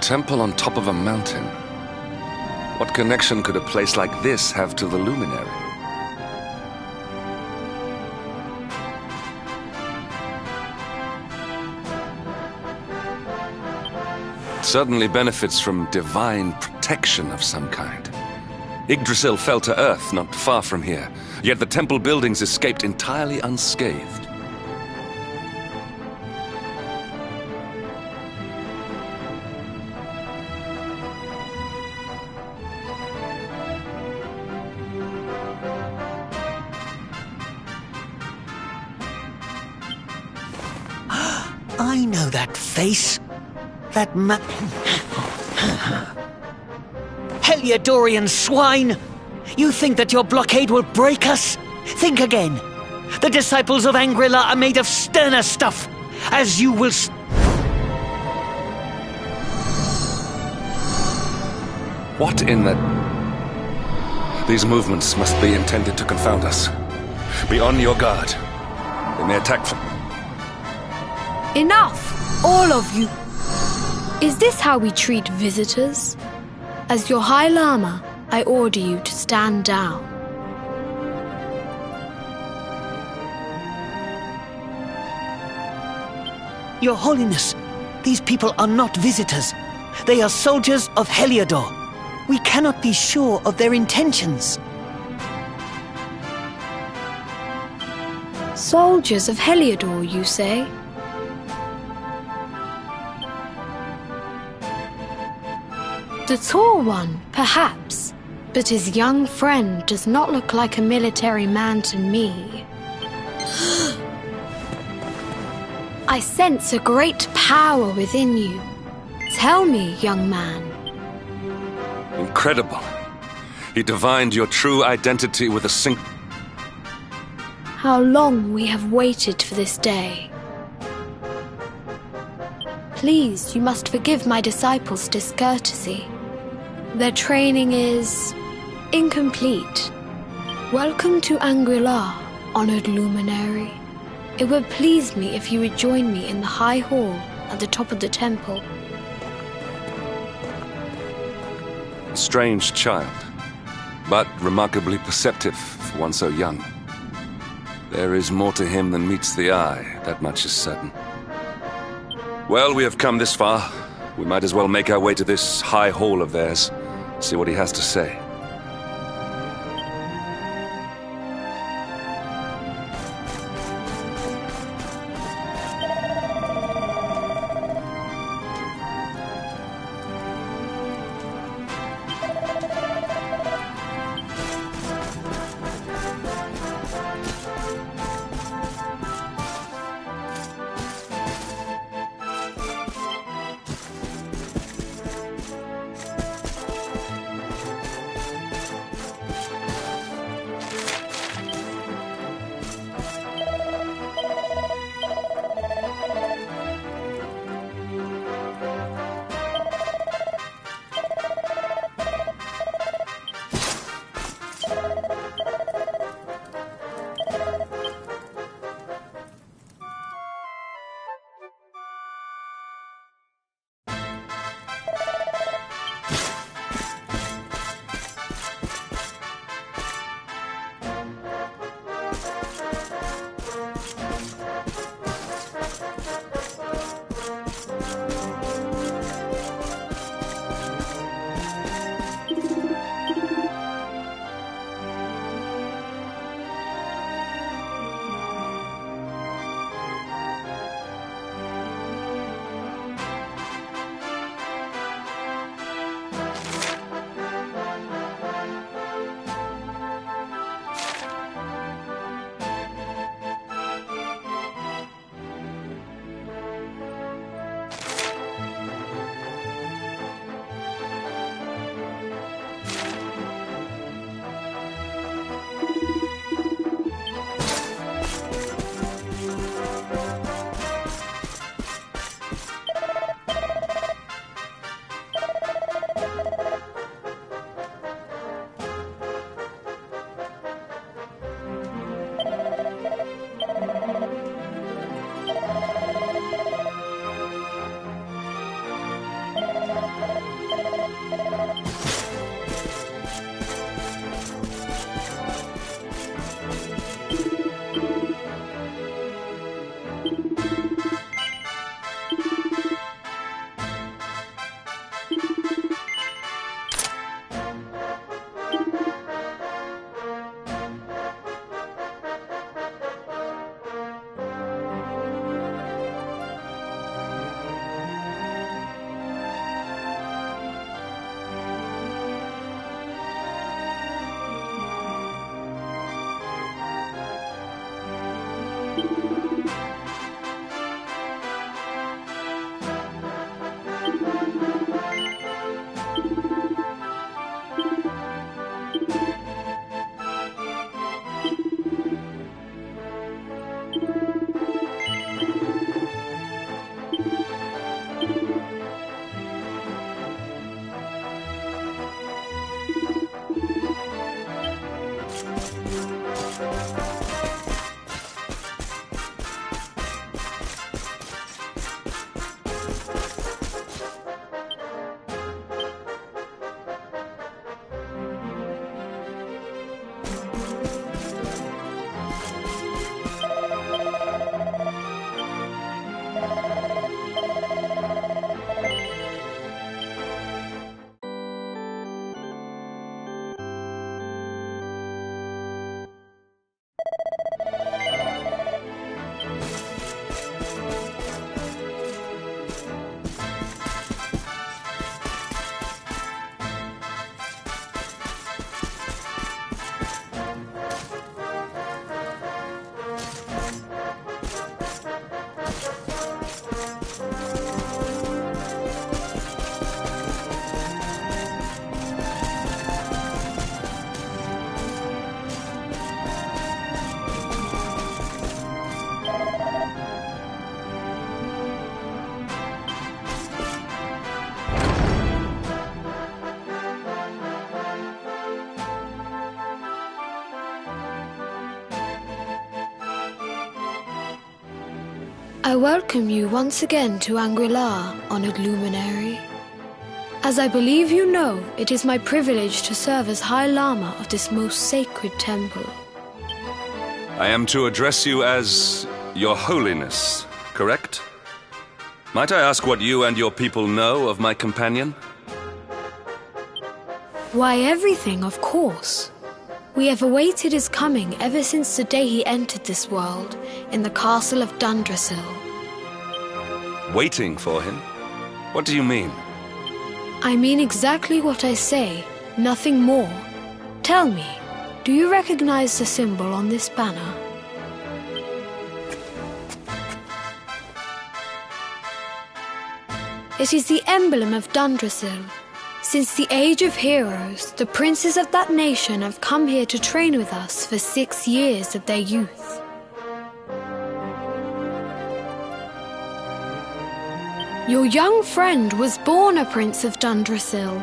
temple on top of a mountain. What connection could a place like this have to the luminary? It certainly benefits from divine protection of some kind. Yggdrasil fell to earth not far from here, yet the temple buildings escaped entirely unscathed. I know that face. That Heliodorian swine! You think that your blockade will break us? Think again. The disciples of Angrila are made of sterner stuff, as you will What in the... These movements must be intended to confound us. Be on your guard. They may attack from... Enough! All of you! Is this how we treat visitors? As your High Lama, I order you to stand down. Your Holiness, these people are not visitors. They are soldiers of Heliodor. We cannot be sure of their intentions. Soldiers of Heliodor, you say? The tall one, perhaps, but his young friend does not look like a military man to me. I sense a great power within you. Tell me, young man. Incredible. He divined your true identity with a single... How long we have waited for this day. Please, you must forgive my disciples' discourtesy. Their training is... incomplete. Welcome to Angrila, honored luminary. It would please me if you would join me in the high hall at the top of the temple. Strange child, but remarkably perceptive for one so young. There is more to him than meets the eye, that much is certain. Well, we have come this far. We might as well make our way to this high hall of theirs, see what he has to say. I welcome you once again to Anguilla, honored luminary. As I believe you know, it is my privilege to serve as High Lama of this most sacred temple. I am to address you as Your Holiness, correct? Might I ask what you and your people know of my companion? Why, everything, of course. We have awaited his coming ever since the day he entered this world, in the castle of Dundrasil. Waiting for him? What do you mean? I mean exactly what I say, nothing more. Tell me, do you recognize the symbol on this banner? It is the emblem of Dundrasil. Since the age of heroes, the princes of that nation have come here to train with us for 6 years of their youth. Your young friend was born a prince of Dundrasil.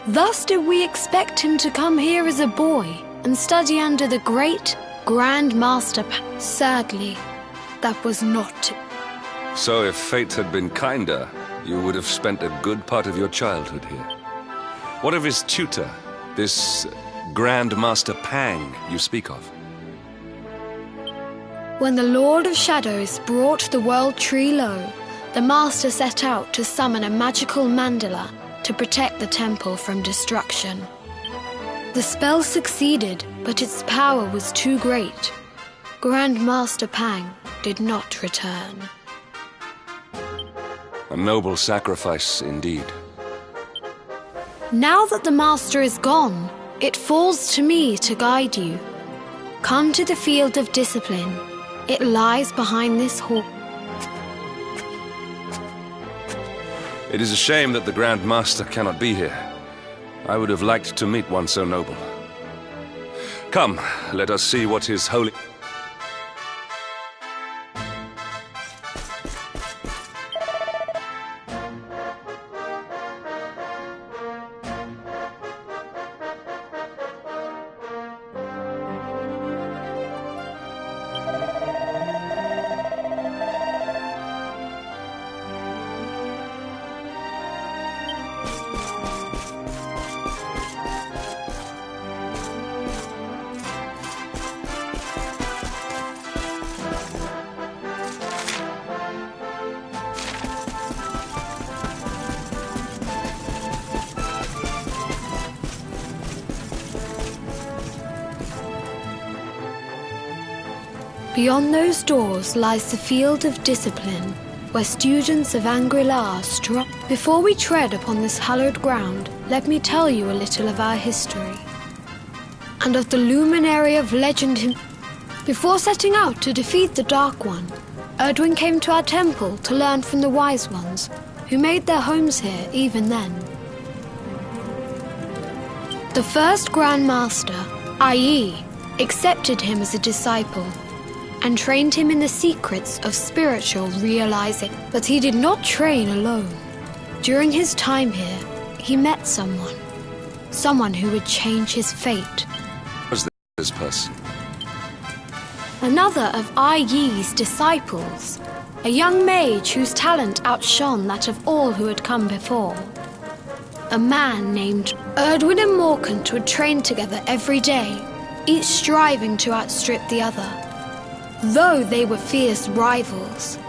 Thus did we expect him to come here as a boy and study under the great Grand Master. Sadly, that was not. So if fate had been kinder, you would have spent a good part of your childhood here. What of his tutor, this Grand Master Pang you speak of? When the Lord of Shadows brought the world tree low, the Master set out to summon a magical mandala to protect the temple from destruction. The spell succeeded, but its power was too great. Grand Master Pang did not return. A noble sacrifice indeed. Now that the Master is gone, it falls to me to guide you. Come to the field of discipline. It lies behind this hall. It is a shame that the Grand Master cannot be here. I would have liked to meet one so noble. Come, let us see what his holy... Beyond those doors lies the field of discipline, where students of Anguilla strive. Before we tread upon this hallowed ground, let me tell you a little of our history, and of the luminary of legend. Before setting out to defeat the Dark One, Erdwin came to our temple to learn from the Wise Ones, who made their homes here even then. The first Grand Master, i.e., accepted him as a disciple, and trained him in the secrets of spiritual realizing. But he did not train alone. During his time here, he met someone who would change his fate. Who was this person? Another of Ai Yi's disciples, a young mage whose talent outshone that of all who had come before. A man named Erdwin and Morkant would train together every day, each striving to outstrip the other. Though they were fierce rivals,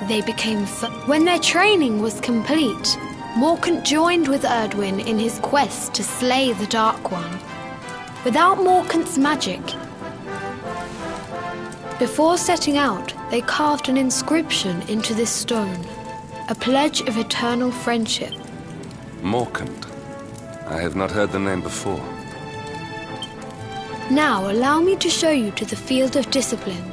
they became when their training was complete, Morkant joined with Erdwin in his quest to slay the Dark One. Without Morkant's magic, before setting out, they carved an inscription into this stone, a pledge of eternal friendship. Morkant. I have not heard the name before. Now allow me to show you to the field of discipline.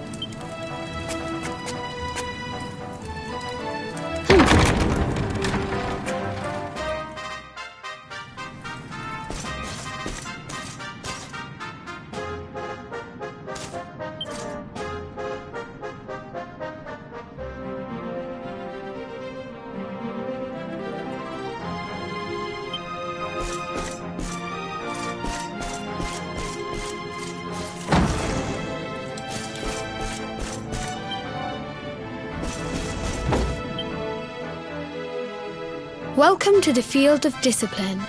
Welcome to the field of discipline.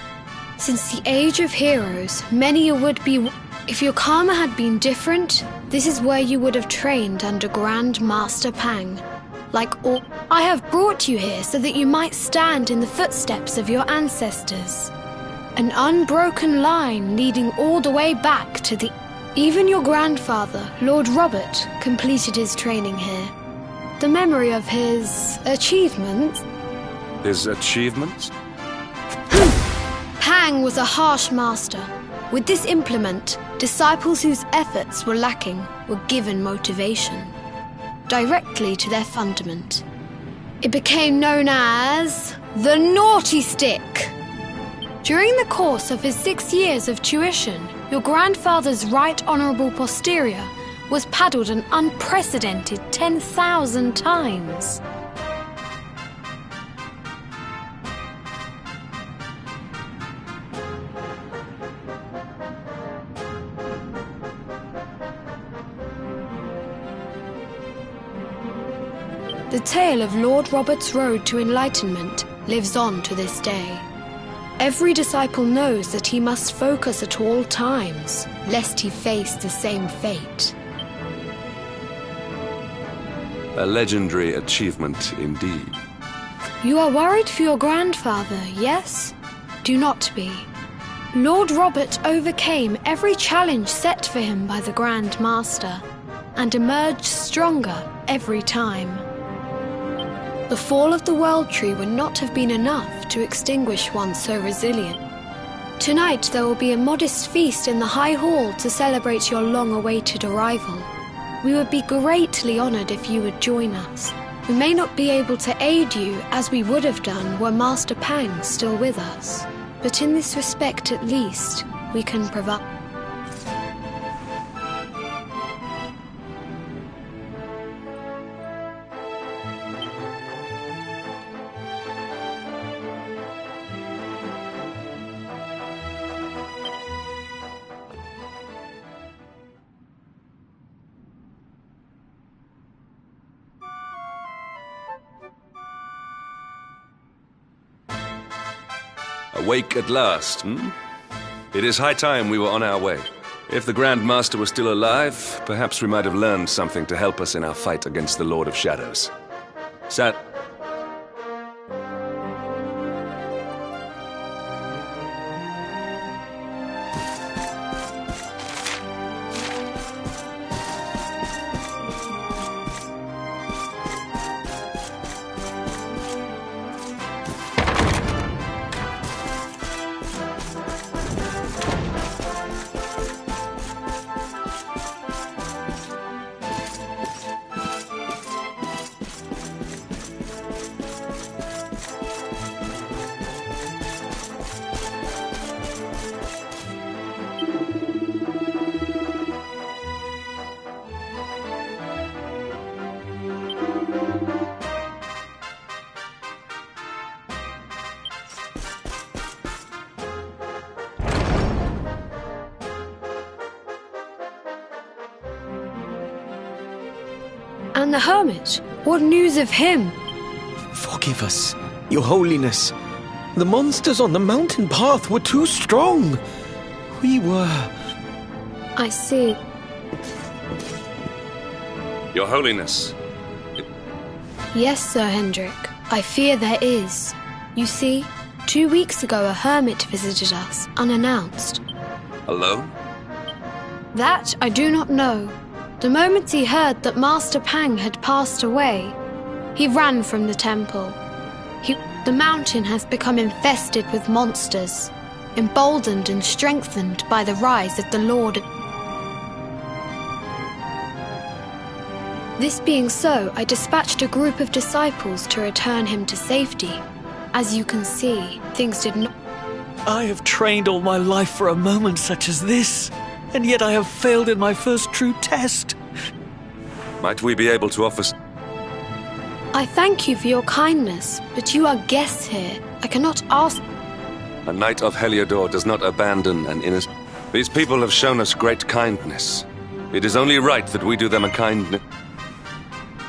Since the age of heroes, many a would-be... If your karma had been different, this is where you would have trained under Grand Master Pang. Like all... I have brought you here so that you might stand in the footsteps of your ancestors. An unbroken line leading all the way back to the... Even your grandfather, Lord Robert, completed his training here. The memory of his... achievements... His achievements? Pang was a harsh master. With this implement, disciples whose efforts were lacking were given motivation, directly to their fundament. It became known as the Naughty Stick. During the course of his 6 years of tuition, your grandfather's right honourable posterior was paddled an unprecedented 10,000 times. The tale of Lord Robert's road to enlightenment lives on to this day. Every disciple knows that he must focus at all times, lest he face the same fate. A legendary achievement indeed. You are worried for your grandfather, yes? Do not be. Lord Robert overcame every challenge set for him by the Grand Master, and emerged stronger every time. The fall of the World Tree would not have been enough to extinguish one so resilient. Tonight there will be a modest feast in the High Hall to celebrate your long-awaited arrival. We would be greatly honoured if you would join us. We may not be able to aid you as we would have done were Master Pang still with us, but in this respect at least, we can provide... Awake at last, hmm? It is high time we were on our way. If the Grand Master was still alive, perhaps we might have learned something to help us in our fight against the Lord of Shadows. And the hermit? What news of him? Forgive us, Your Holiness. The monsters on the mountain path were too strong. We were... I see. Your Holiness. Yes, Sir Hendrik. I fear there is. You see, 2 weeks ago a hermit visited us, unannounced. Alone? That I do not know. The moment he heard that Master Pang had passed away, he ran from the temple. The mountain has become infested with monsters, emboldened and strengthened by the rise of the Lord. This being so, I dispatched a group of disciples to return him to safety. As you can see, things did not... I have trained all my life for a moment such as this, and yet I have failed in my first true test. Might we be able to offer... I thank you for your kindness, but you are guests here. I cannot ask... A knight of Heliodor does not abandon an innocent... These people have shown us great kindness. It is only right that we do them a kindness.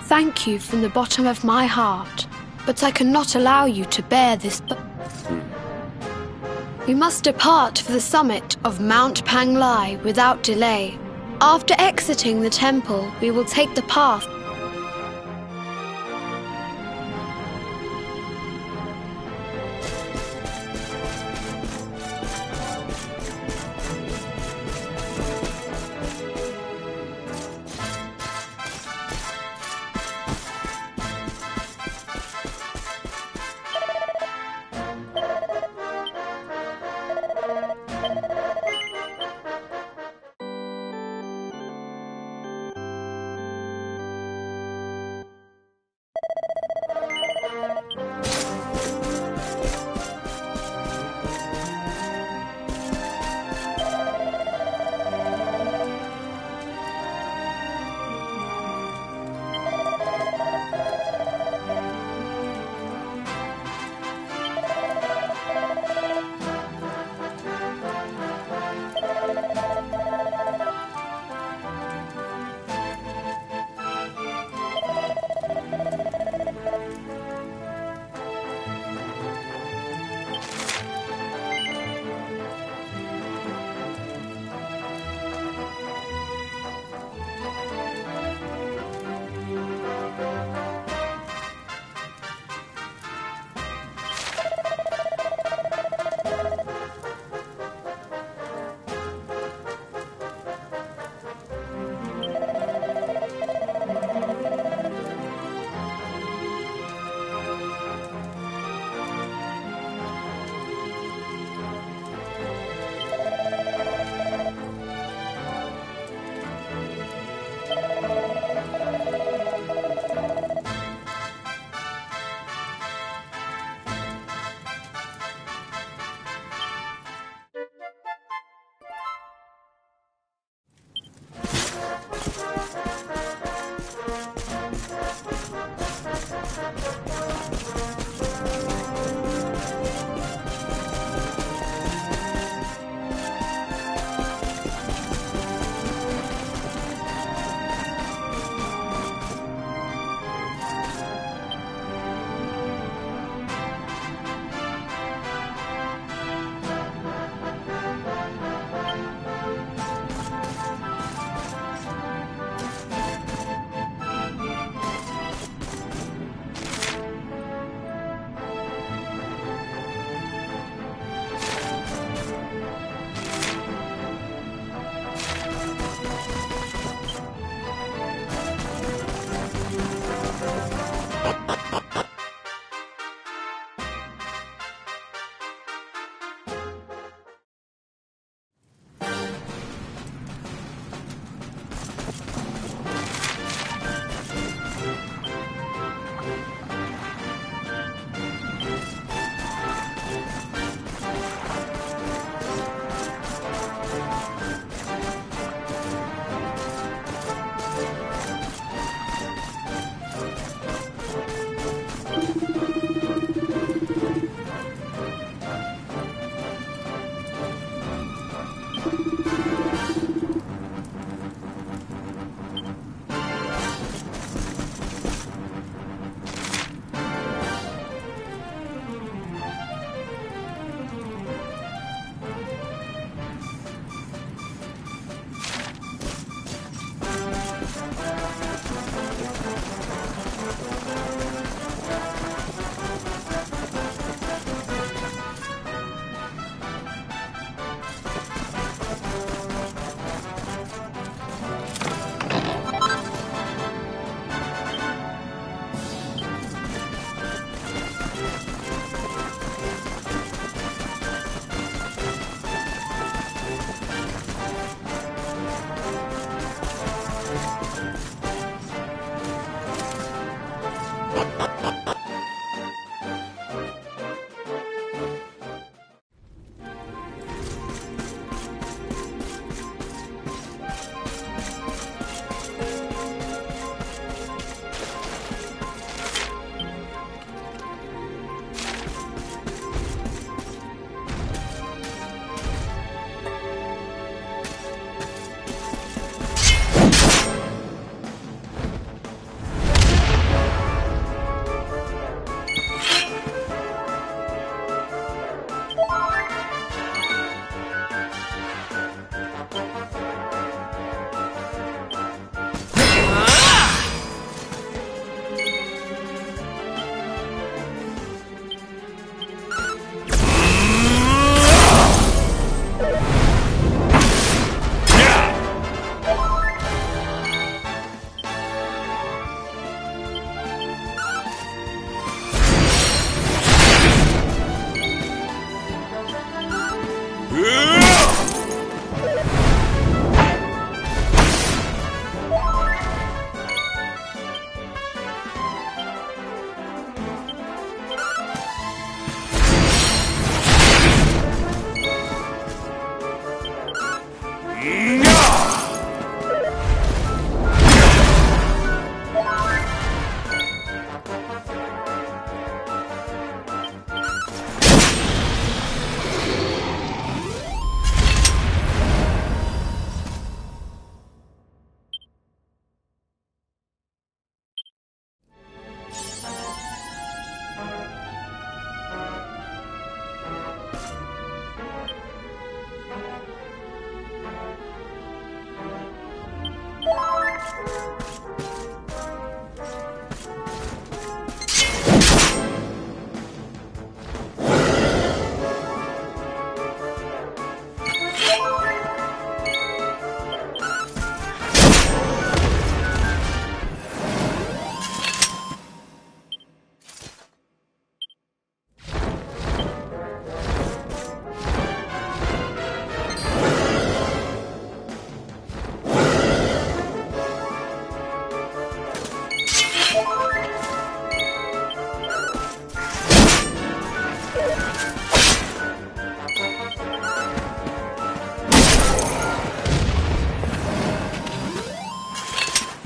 Thank you from the bottom of my heart, but I cannot allow you to bear this... We must depart for the summit of Mount Panglai without delay. After exiting the temple, we will take the path.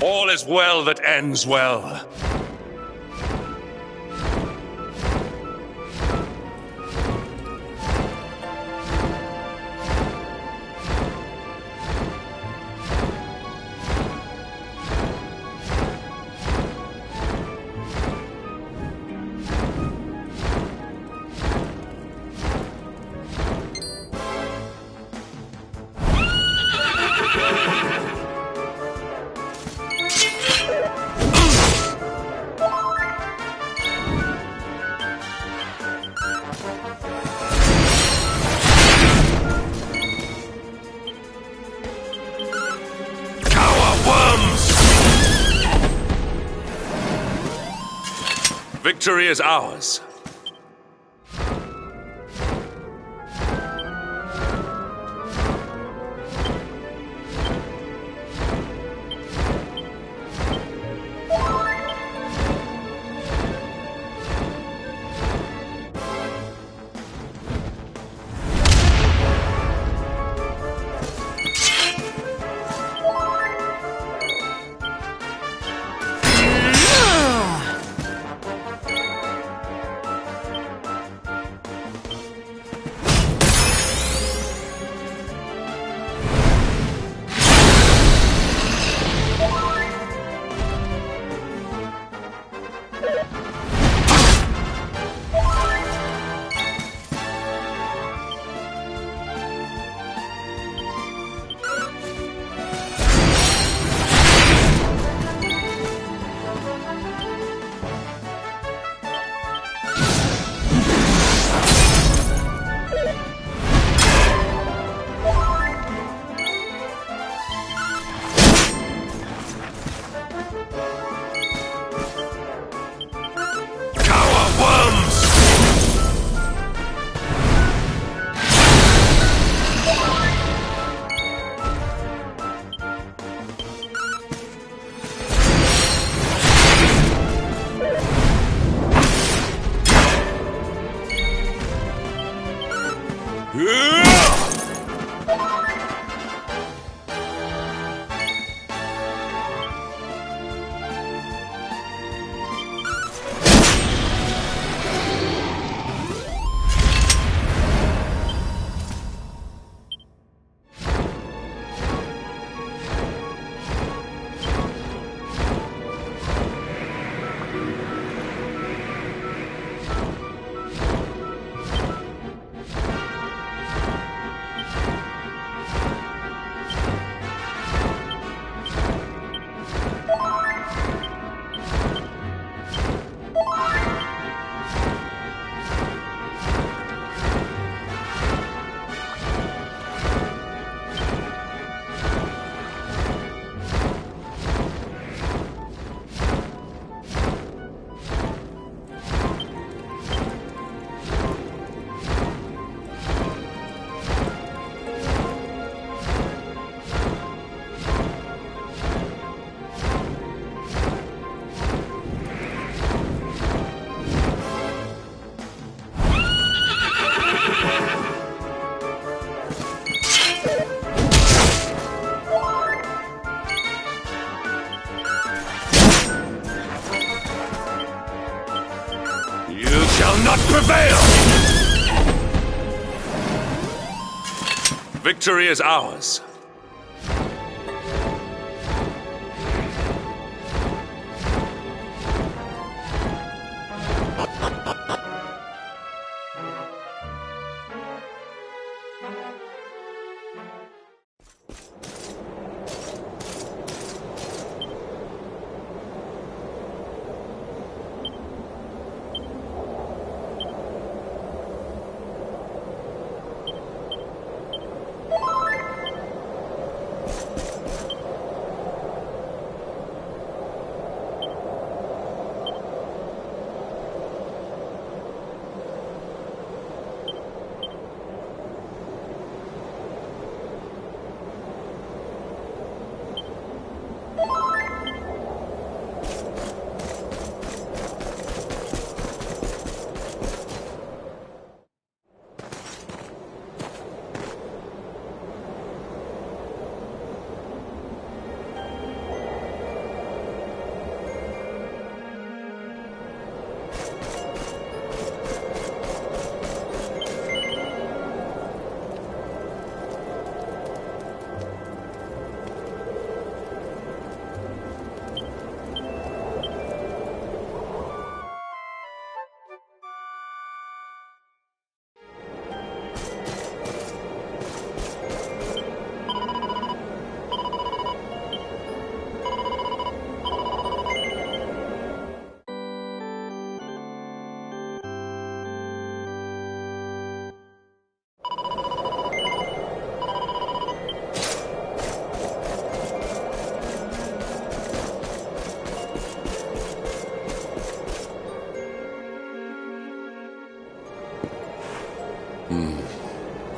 All is well that ends well. Victory is ours. Victory is ours.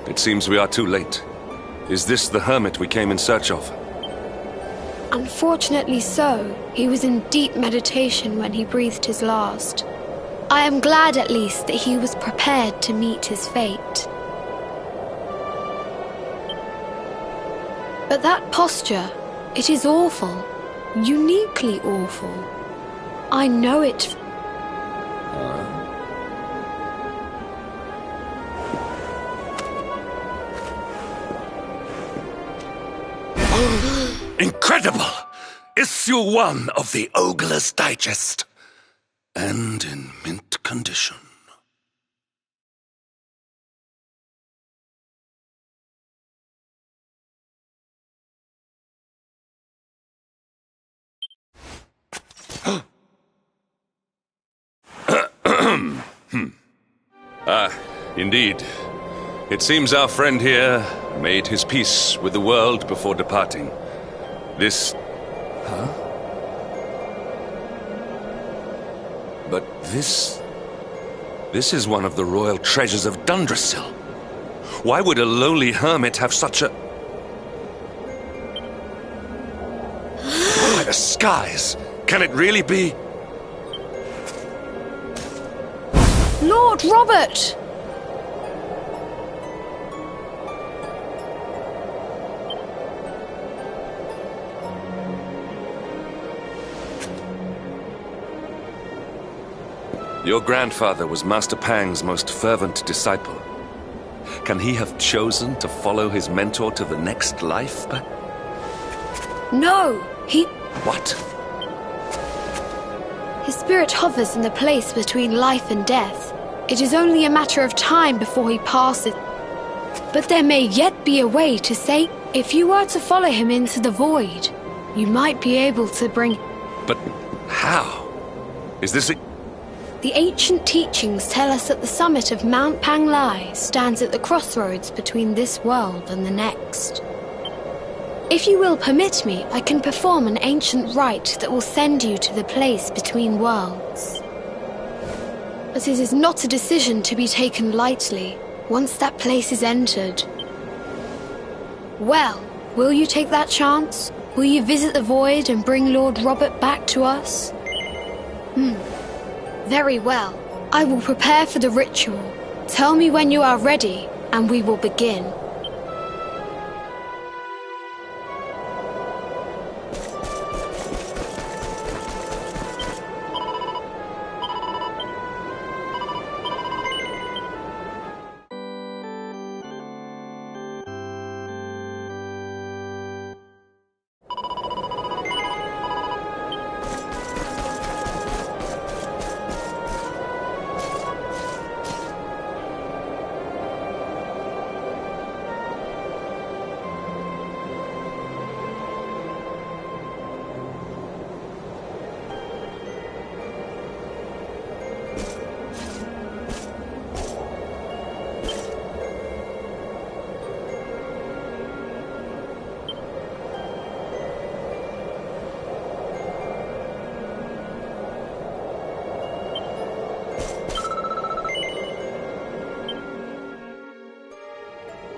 It seems we are too late. Is this the hermit we came in search of? Unfortunately so. He was in deep meditation when he breathed his last. I am glad at least that he was prepared to meet his fate. But that posture, it is awful. Uniquely awful. I know it. Incredible! Issue 1 of the Ogler's Digest. And in mint condition. Indeed. It seems our friend here made his peace with the world before departing. This... Huh? But this is one of the royal treasures of Dundrasil. Why would a lowly hermit have such a... By the skies! Can it really be... Lord Robert! Your grandfather was Master Pang's most fervent disciple. Can he have chosen to follow his mentor to the next life? No, he... What? His spirit hovers in the place between life and death. It is only a matter of time before he passes. But there may yet be a way to say, if you were to follow him into the void, you might be able to bring... But how? Is this a... The ancient teachings tell us that the summit of Mount Panglai stands at the crossroads between this world and the next. If you will permit me, I can perform an ancient rite that will send you to the place between worlds. But it is not a decision to be taken lightly, once that place is entered. Well, will you take that chance? Will you visit the void and bring Lord Robert back to us? Very well. I will prepare for the ritual. Tell me when you are ready, and we will begin.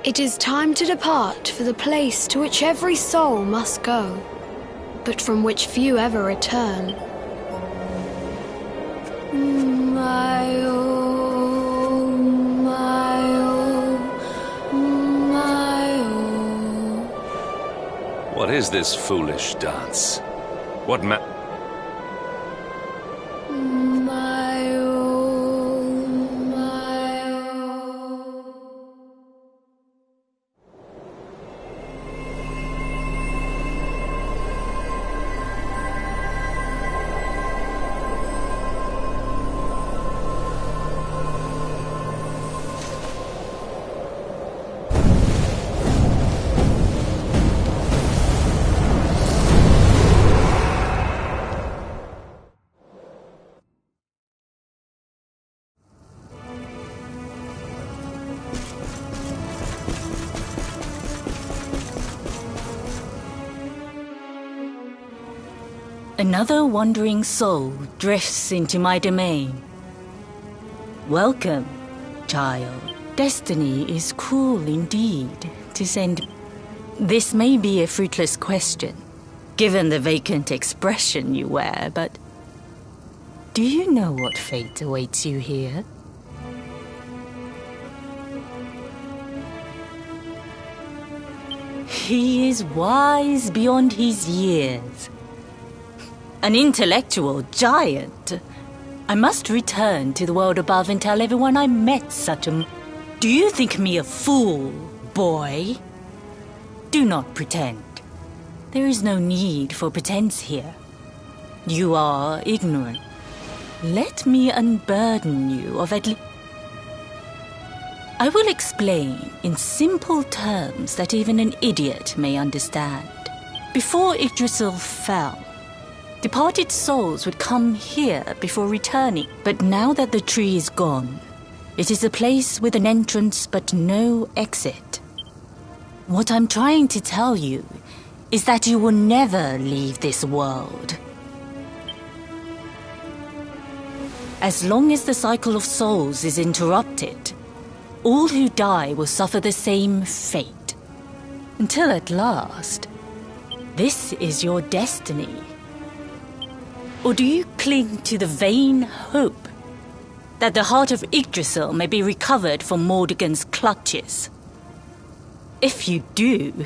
It is time to depart for the place to which every soul must go, but from which few ever return. My oh, my oh, my oh. What is this foolish dance? What My oh, my oh. Another wandering soul drifts into my domain. Welcome, child. Destiny is cruel indeed to send... This may be a fruitless question, given the vacant expression you wear, but... Do you know what fate awaits you here? He is wise beyond his years. An intellectual giant. I must return to the world above and tell everyone I met such a... Do you think me a fool, boy? Do not pretend. There is no need for pretense here. You are ignorant. Let me unburden you of at least... I will explain in simple terms that even an idiot may understand. Before Yggdrasil fell, departed souls would come here before returning. But now that the tree is gone, it is a place with an entrance but no exit. What I'm trying to tell you is that you will never leave this world. As long as the cycle of souls is interrupted, all who die will suffer the same fate. Until at last, this is your destiny. Or do you cling to the vain hope that the heart of Yggdrasil may be recovered from Mordegon's clutches? If you do,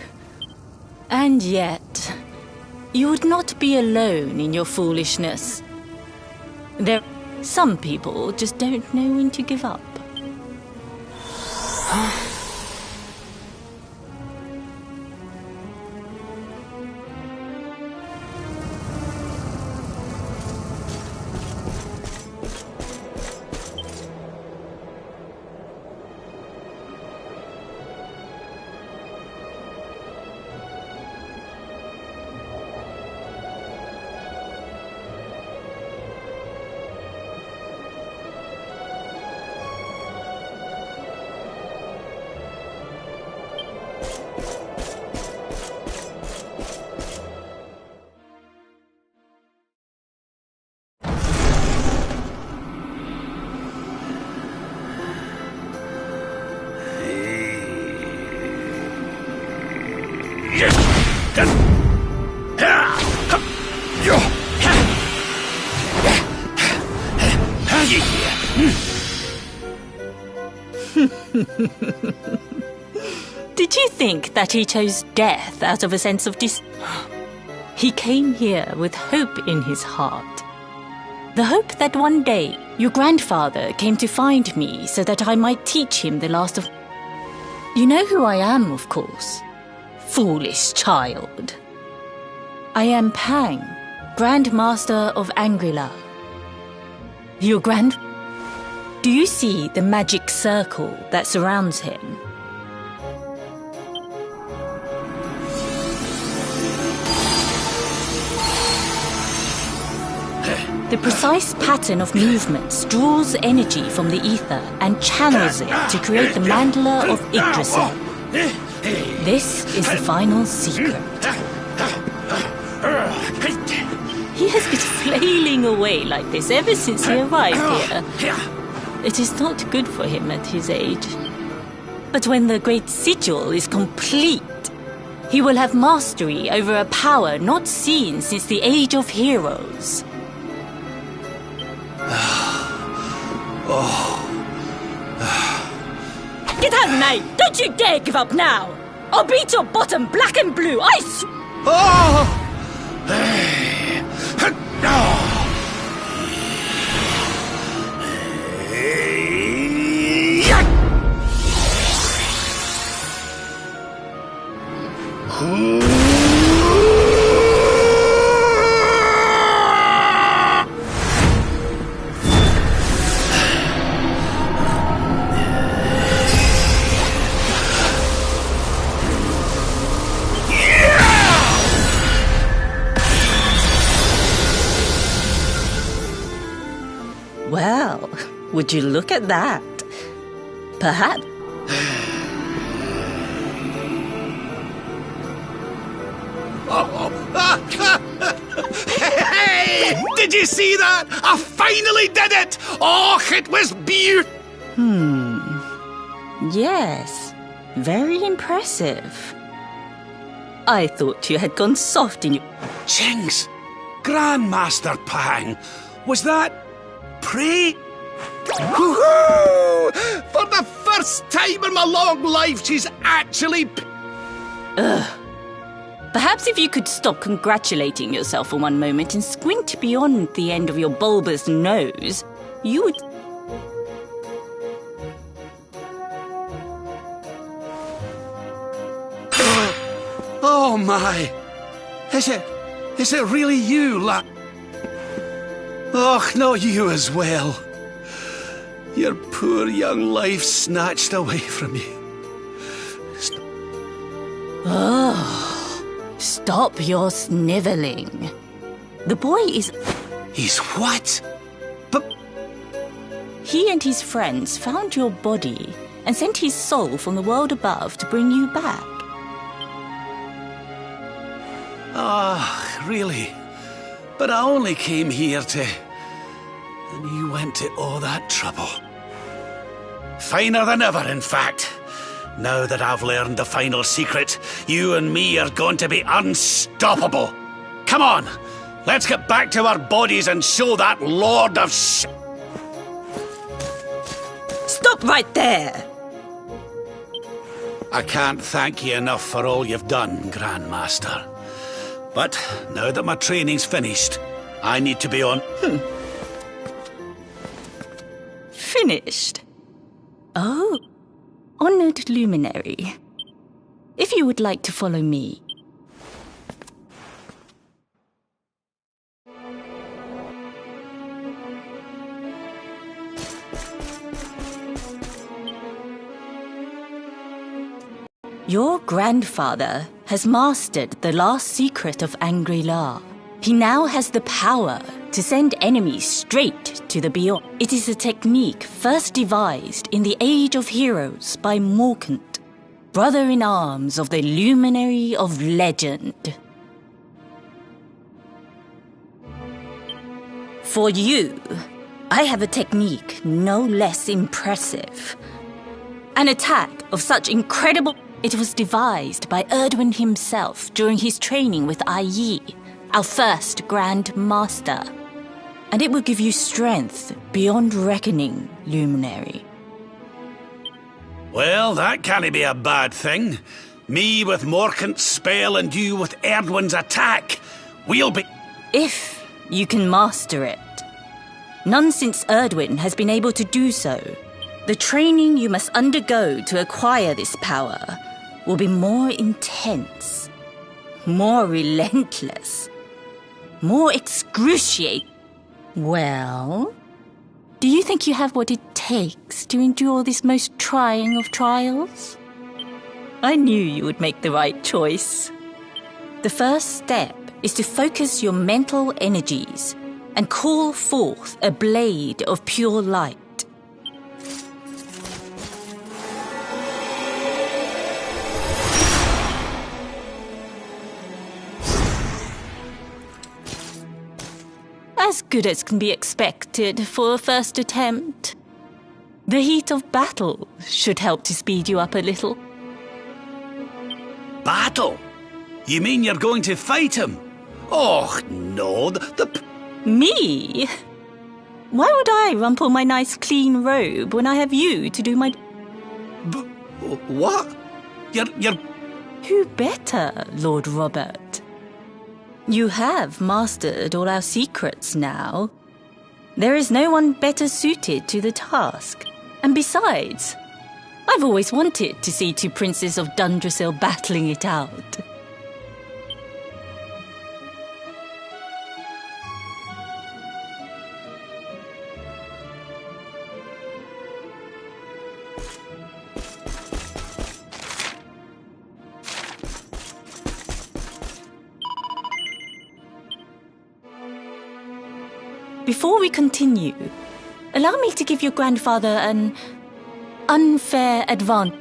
and yet, you would not be alone in your foolishness. Some people just don't know when to give up. Did you think that he chose death out of a sense of He came here with hope in his heart. The hope that one day your grandfather came to find me so that I might teach him the last of... You know who I am, of course. Foolish child. I am Pang, Grand Master of Angrila. Your Do you see the magic circle that surrounds him? The precise pattern of movements draws energy from the ether and channels it to create the mandala of Yggdrasil. This is the final secret. He has been flailing away like this ever since he arrived here. It is not good for him at his age. But when the Great Sigil is complete, he will have mastery over a power not seen since the Age of Heroes. Get out, mate! Don't you dare give up now! I'll beat your bottom black and blue, Well, would you look at that? Perhaps... Hey! Did you see that? I finally did it! Oh, it was beautiful! Yes, very impressive. I thought you had gone soft in your... Jinx! Grandmaster Pang! Was that... Pray? Woohoo! For the first time in my long life, she's actually... Perhaps if you could stop congratulating yourself for one moment and squint beyond the end of your bulbous nose, you would... Oh my! Is it really you, Oh, not you as well. Your poor young life snatched away from you. Stop your snivelling. The boy is... He's what? But... He and his friends found your body and sent his soul from the world above to bring you back. Ah, really? But I only came here to... And you went to all that trouble. Finer than ever, in fact. Now that I've learned the final secret, you and me are going to be unstoppable. Come on, let's get back to our bodies and show that Lord of Stop right there! I can't thank you enough for all you've done, Grandmaster. But now that my training's finished, I need to be on... Finished? Oh, honored luminary. If you would like to follow me. Your grandfather has mastered the last secret of Angri-La. He now has the power to send enemies straight to the beyond. It is a technique first devised in the Age of Heroes by Morkant, brother-in-arms of the Luminary of Legend. For you, I have a technique no less impressive. An attack of such incredible... It was devised by Erdwin himself during his training with Yi, our first Grand Master. And it will give you strength beyond reckoning, Luminary. Well, that can't be a bad thing. Me with Morkant's spell and you with Erdwin's attack. We'll be... If you can master it. None since Erdwin has been able to do so. The training you must undergo to acquire this power will be more intense, more relentless, more excruciating. Well, do you think you have what it takes to endure this most trying of trials? I knew you would make the right choice. The first step is to focus your mental energies and call forth a blade of pure light. As good as can be expected for a first attempt. The heat of battle should help to speed you up a little. Battle? You mean you're going to fight him? Oh, no, Me? Why would I rumple my nice clean robe when I have you to do my... What? You're... Who better, Lord Robert? You have mastered all our secrets now. There is no one better suited to the task. And besides, I've always wanted to see two princes of Dundrasil battling it out. Before we continue, allow me to give your grandfather an unfair advantage.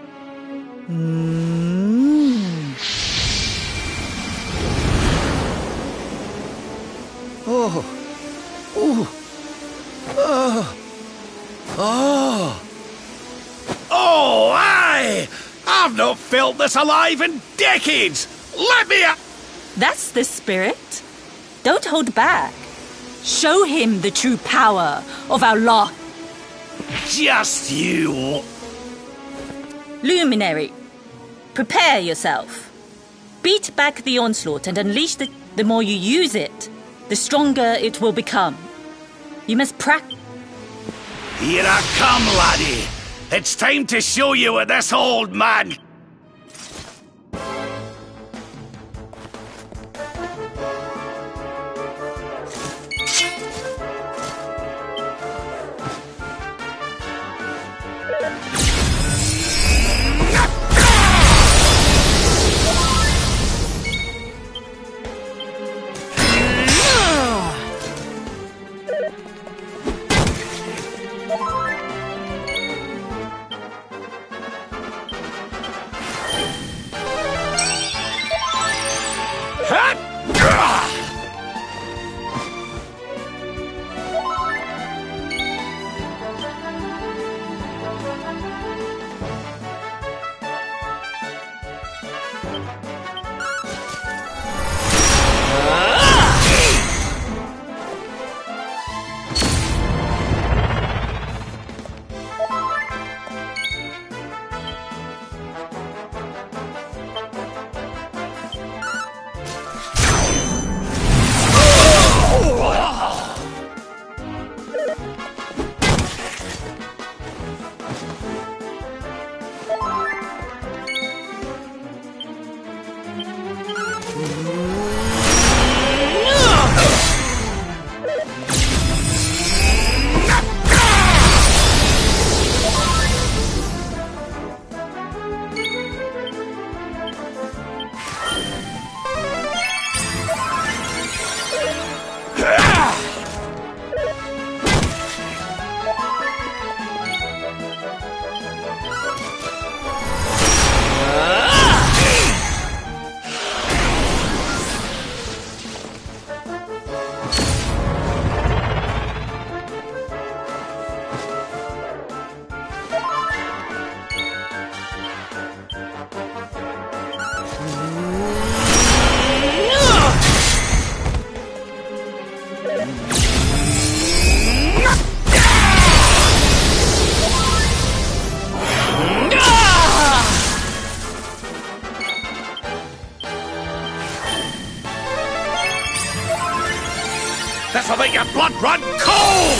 Oh. Oh. Oh. Oh. Oh, aye! I've not felt this alive in decades! Let me up! That's the spirit. Don't hold back. Show him the true power of our law. Just you. Luminary, prepare yourself. Beat back the onslaught and unleash the more you use it, the stronger it will become. You must practice. Here I come, laddie. It's time to show you what this old man... This'll make your blood run cold!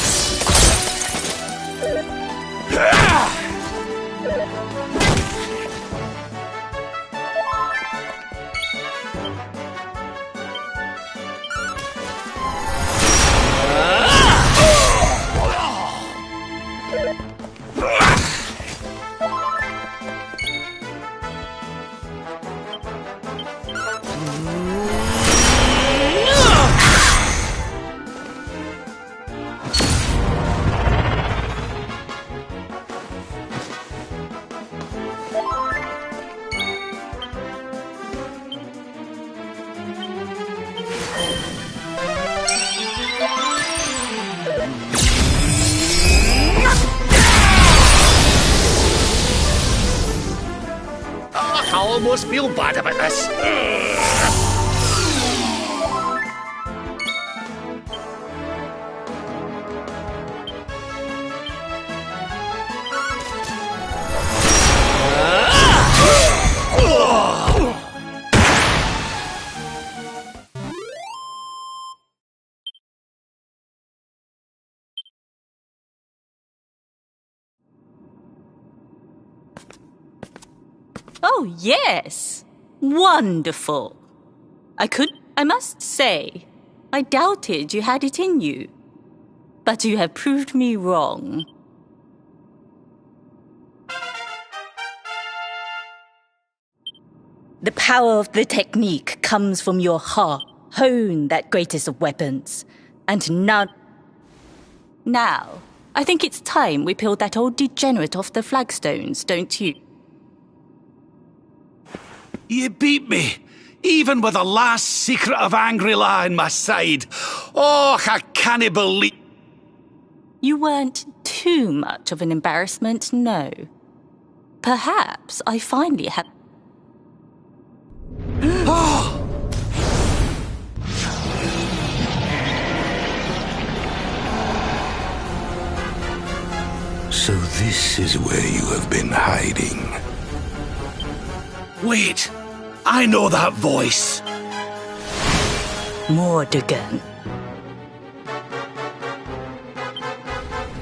almost feel bad about this. Oh, yes. Wonderful. I must say, I doubted you had it in you. But you have proved me wrong. The power of the technique comes from your heart. Hone that greatest of weapons. And none... Now, I think it's time we peeled that old degenerate off the flagstones, don't you? You beat me, even with the last secret of Angry-La in my side. Oh, I can't believe... You weren't too much of an embarrassment, no. Perhaps I finally have... So this is where you have been hiding. Wait, I know that voice. Mordegan.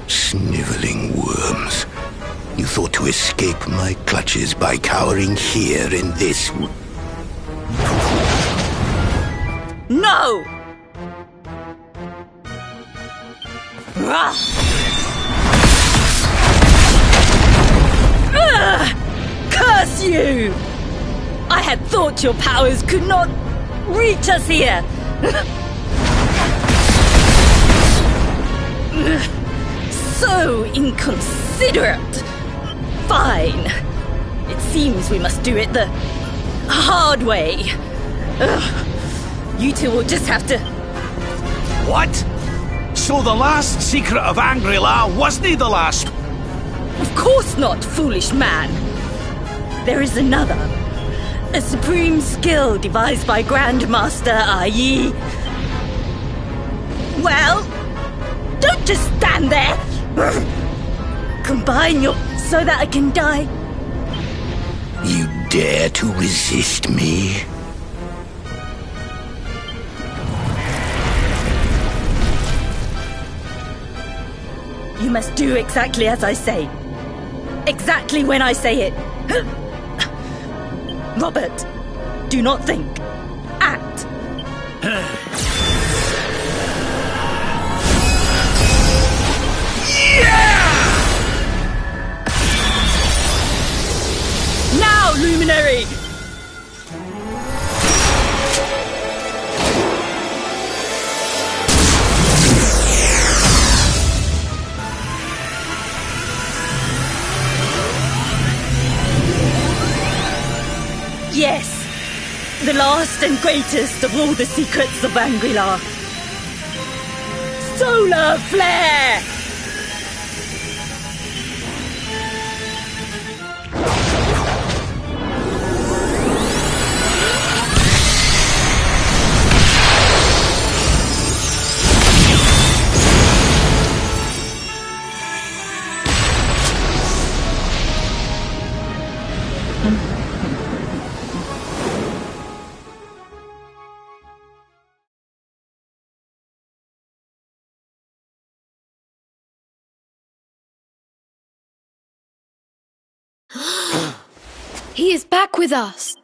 Sniveling worms. You thought to escape my clutches by cowering here in this... No! Curse you! I had thought your powers could not reach us here. So inconsiderate. Fine. It seems we must do it the hard way. You two will just have to... What? So the last secret of Angry-La wasn't the last? Of course not, foolish man. There is another. A supreme skill devised by Grandmaster Yi. Well, don't just stand there. Combine your... so that I can die. You dare to resist me? You must do exactly as I say. Exactly when I say it. Robert, do not think. Act. Now, Luminary! Yes, the last and greatest of all the secrets of Angry-La. Solar Flare! He is back with us.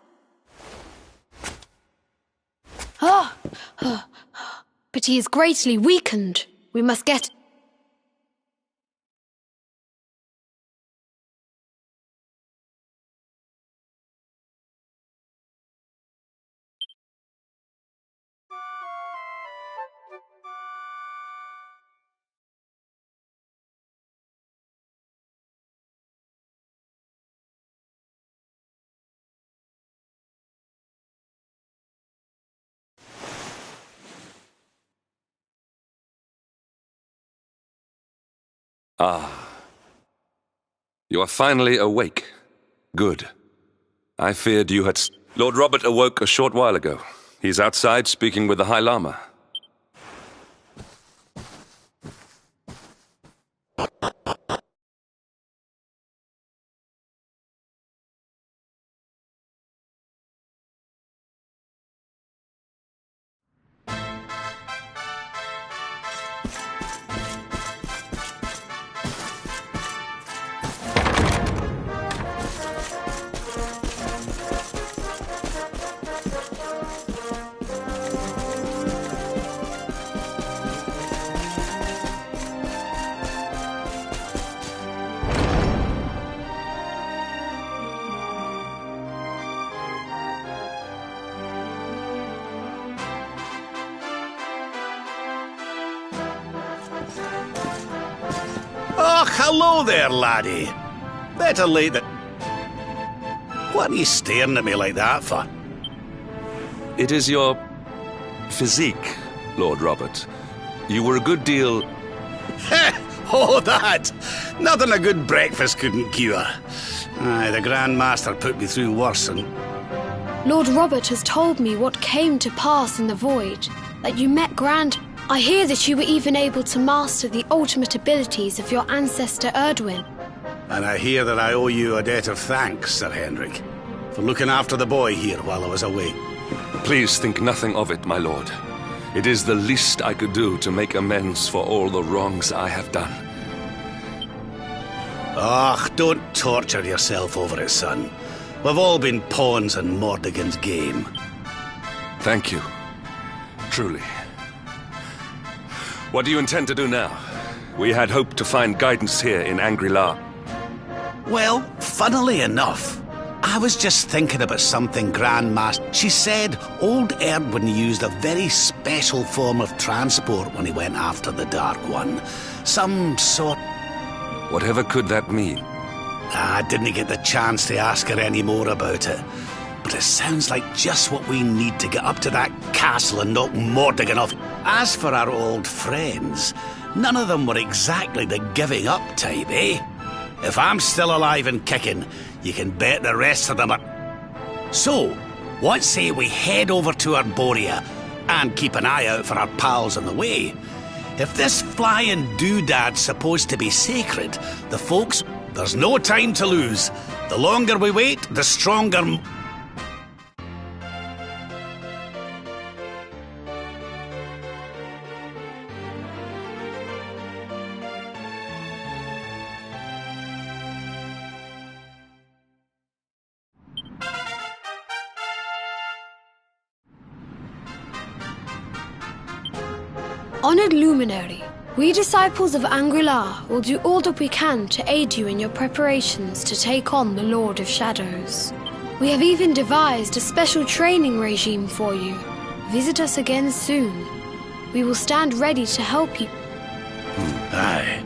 But he is greatly weakened. We must get... Ah. You are finally awake. Good. I feared you had... Lord Robert awoke a short while ago. He's outside speaking with the High Lama. Oh, hello there, laddie. Better late than... What are you staring at me like that for? It is your... physique, Lord Robert. You were a good deal... Oh, that! Nothing a good breakfast couldn't cure. Aye, the Grand Master put me through worse and... Lord Robert has told me what came to pass in the void, that you met I hear that you were even able to master the ultimate abilities of your ancestor Erdwin. And I hear that I owe you a debt of thanks, Sir Henrik, for looking after the boy here while I was away. Please think nothing of it, my lord. It is the least I could do to make amends for all the wrongs I have done. Ah, don't torture yourself over it, son. We've all been pawns in Mordigan's game. Thank you. Truly. What do you intend to do now? We had hoped to find guidance here in Angri-La. Well, funnily enough, I was just thinking about something Grandmaster... She said old Erdwin used a very special form of transport when he went after the Dark One. Some sort... Whatever could that mean? I didn't get the chance to ask her any more about it. But it sounds like just what we need to get up to that castle and knock Mordigan off. As for our old friends, none of them were exactly the giving up type, eh? If I'm still alive and kicking, you can bet the rest of them are... So, what say we head over to Arborea and keep an eye out for our pals on the way? If this flying doodad's supposed to be sacred, the folks... There's no time to lose. The longer we wait, the stronger... Honored Luminary, we disciples of Angri-La will do all that we can to aid you in your preparations to take on the Lord of Shadows. We have even devised a special training regime for you. Visit us again soon. We will stand ready to help you. Aye.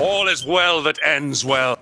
All is well that ends well.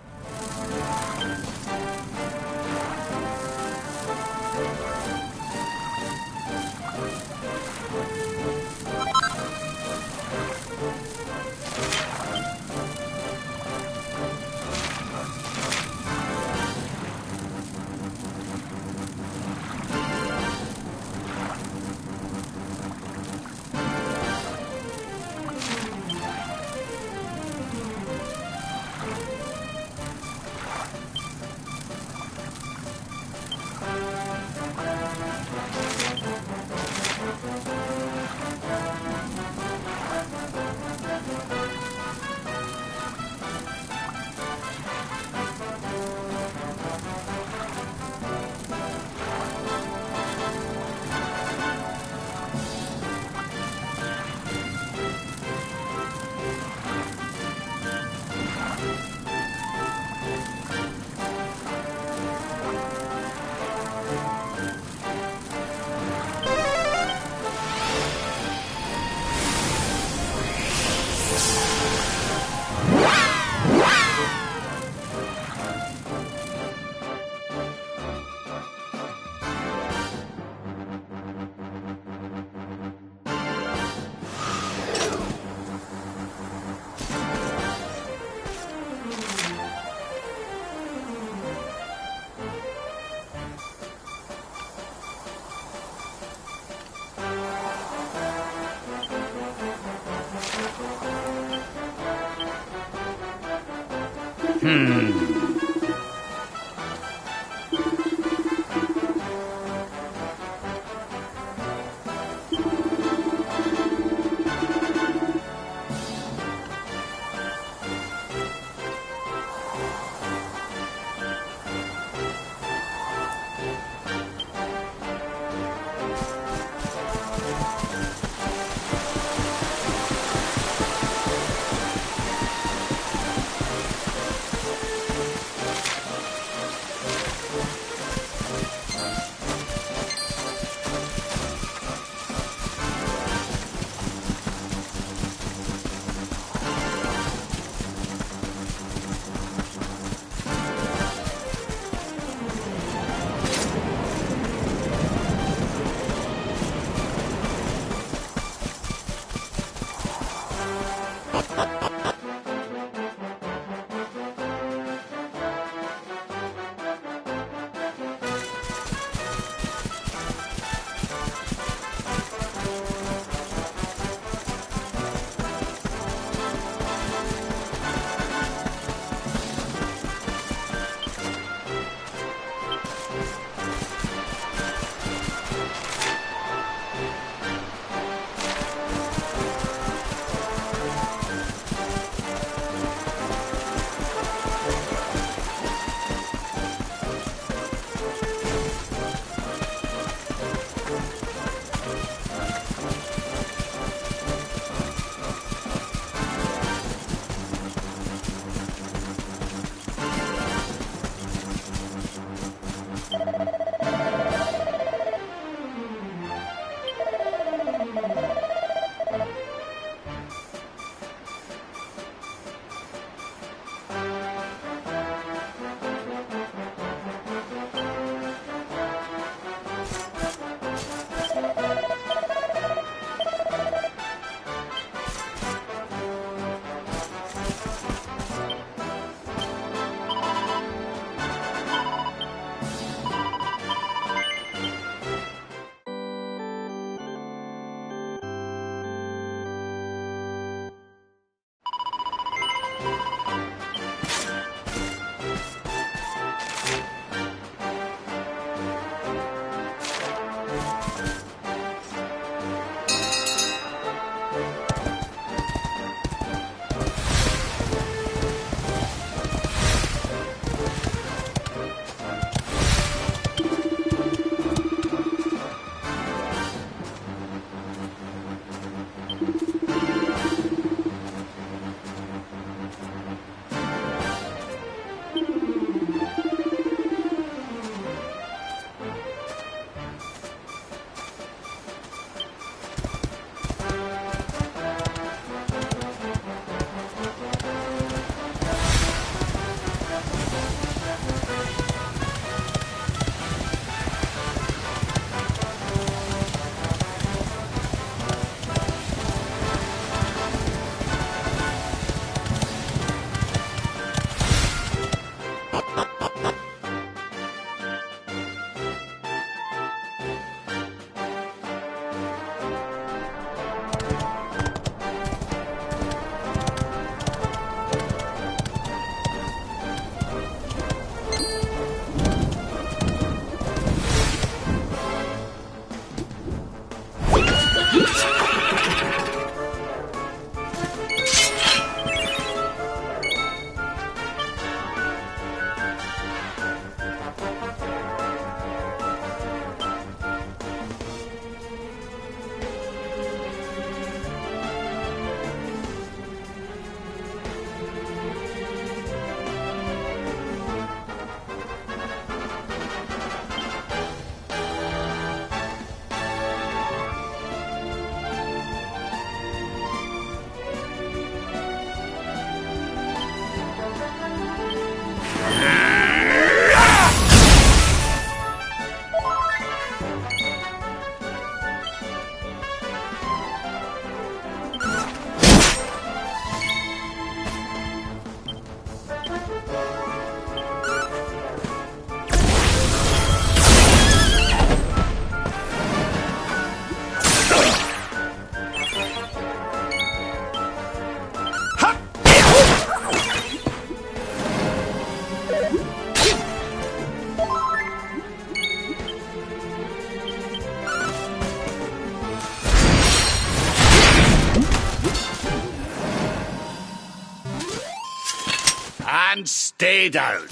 and stay down.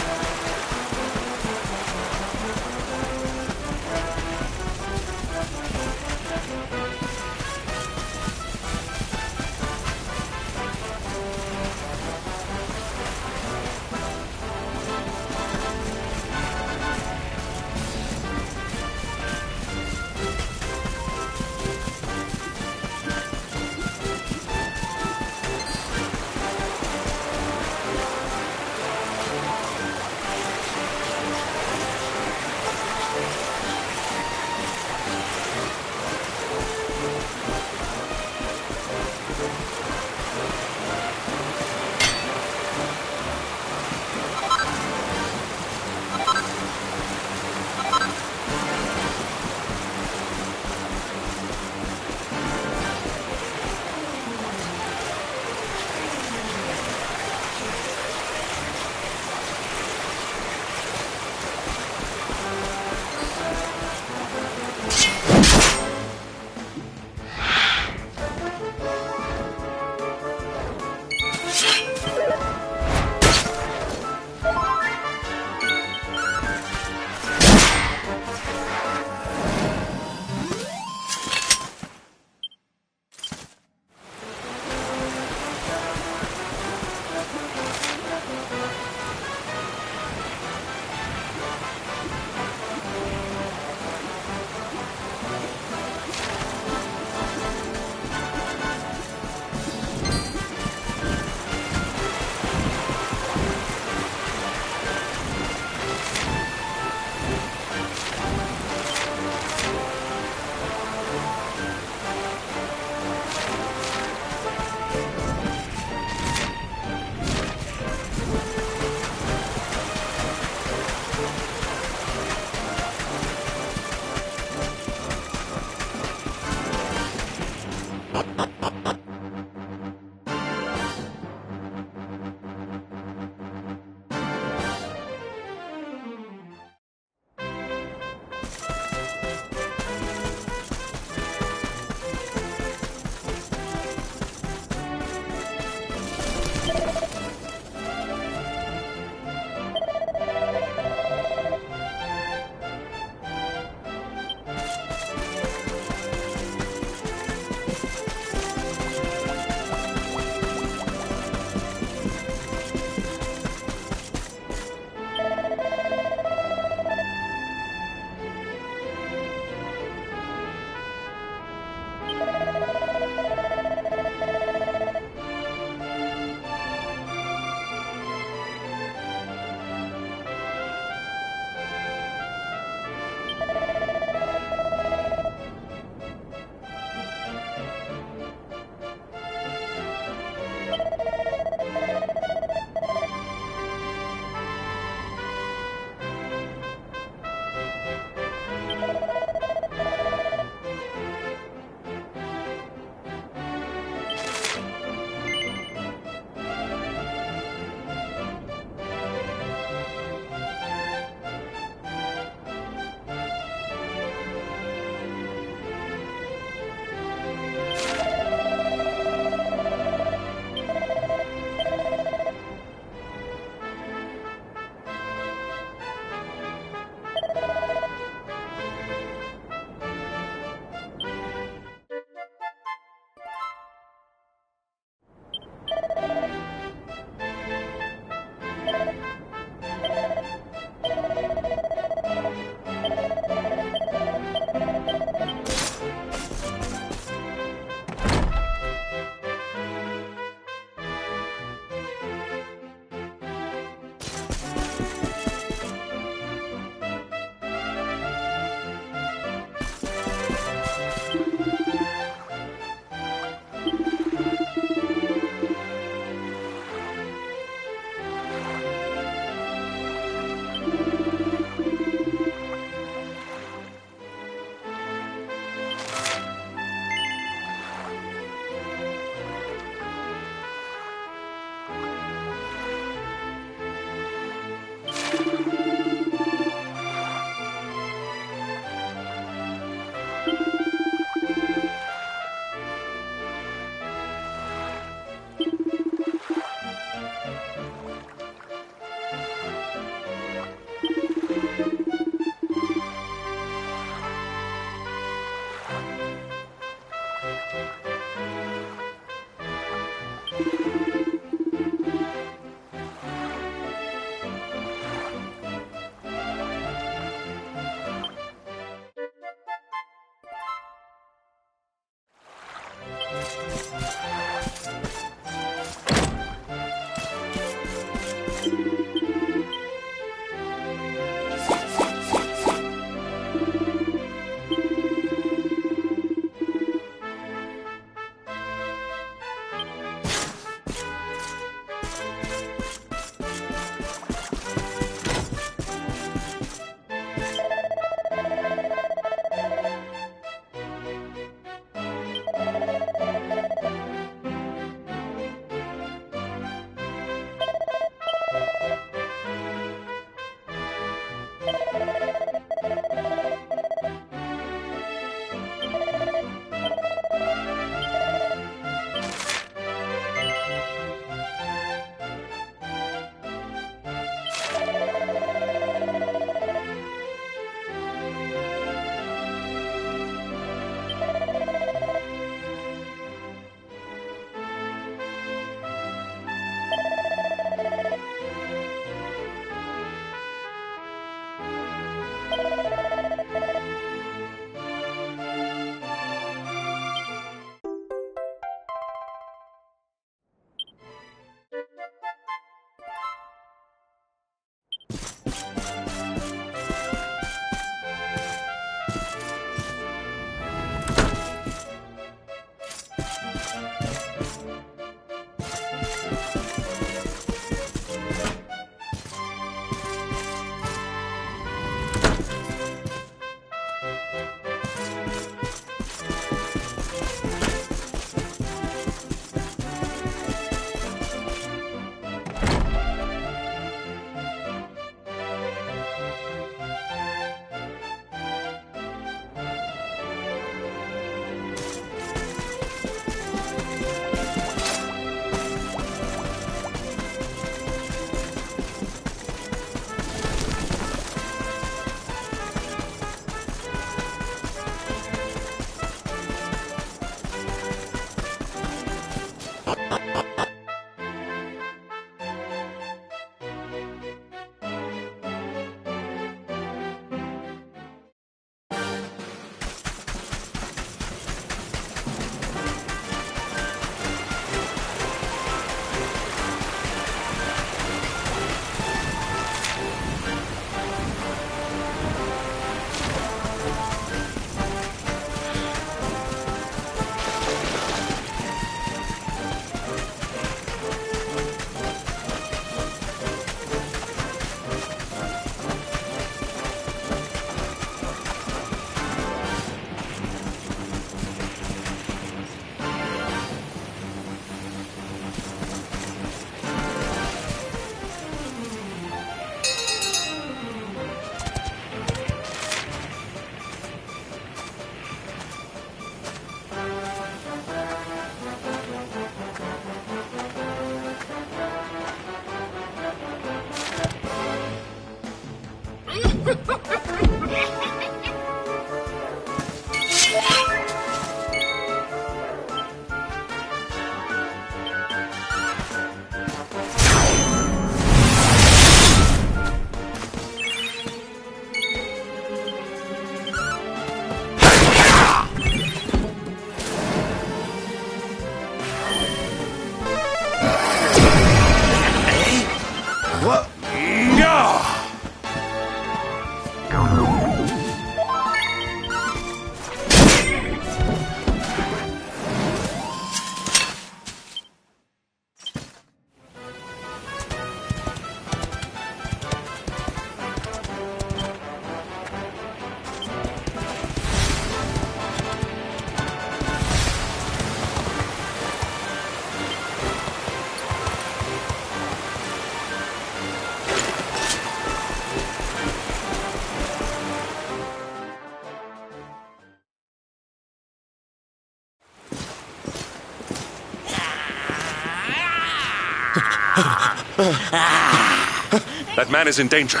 That man is in danger.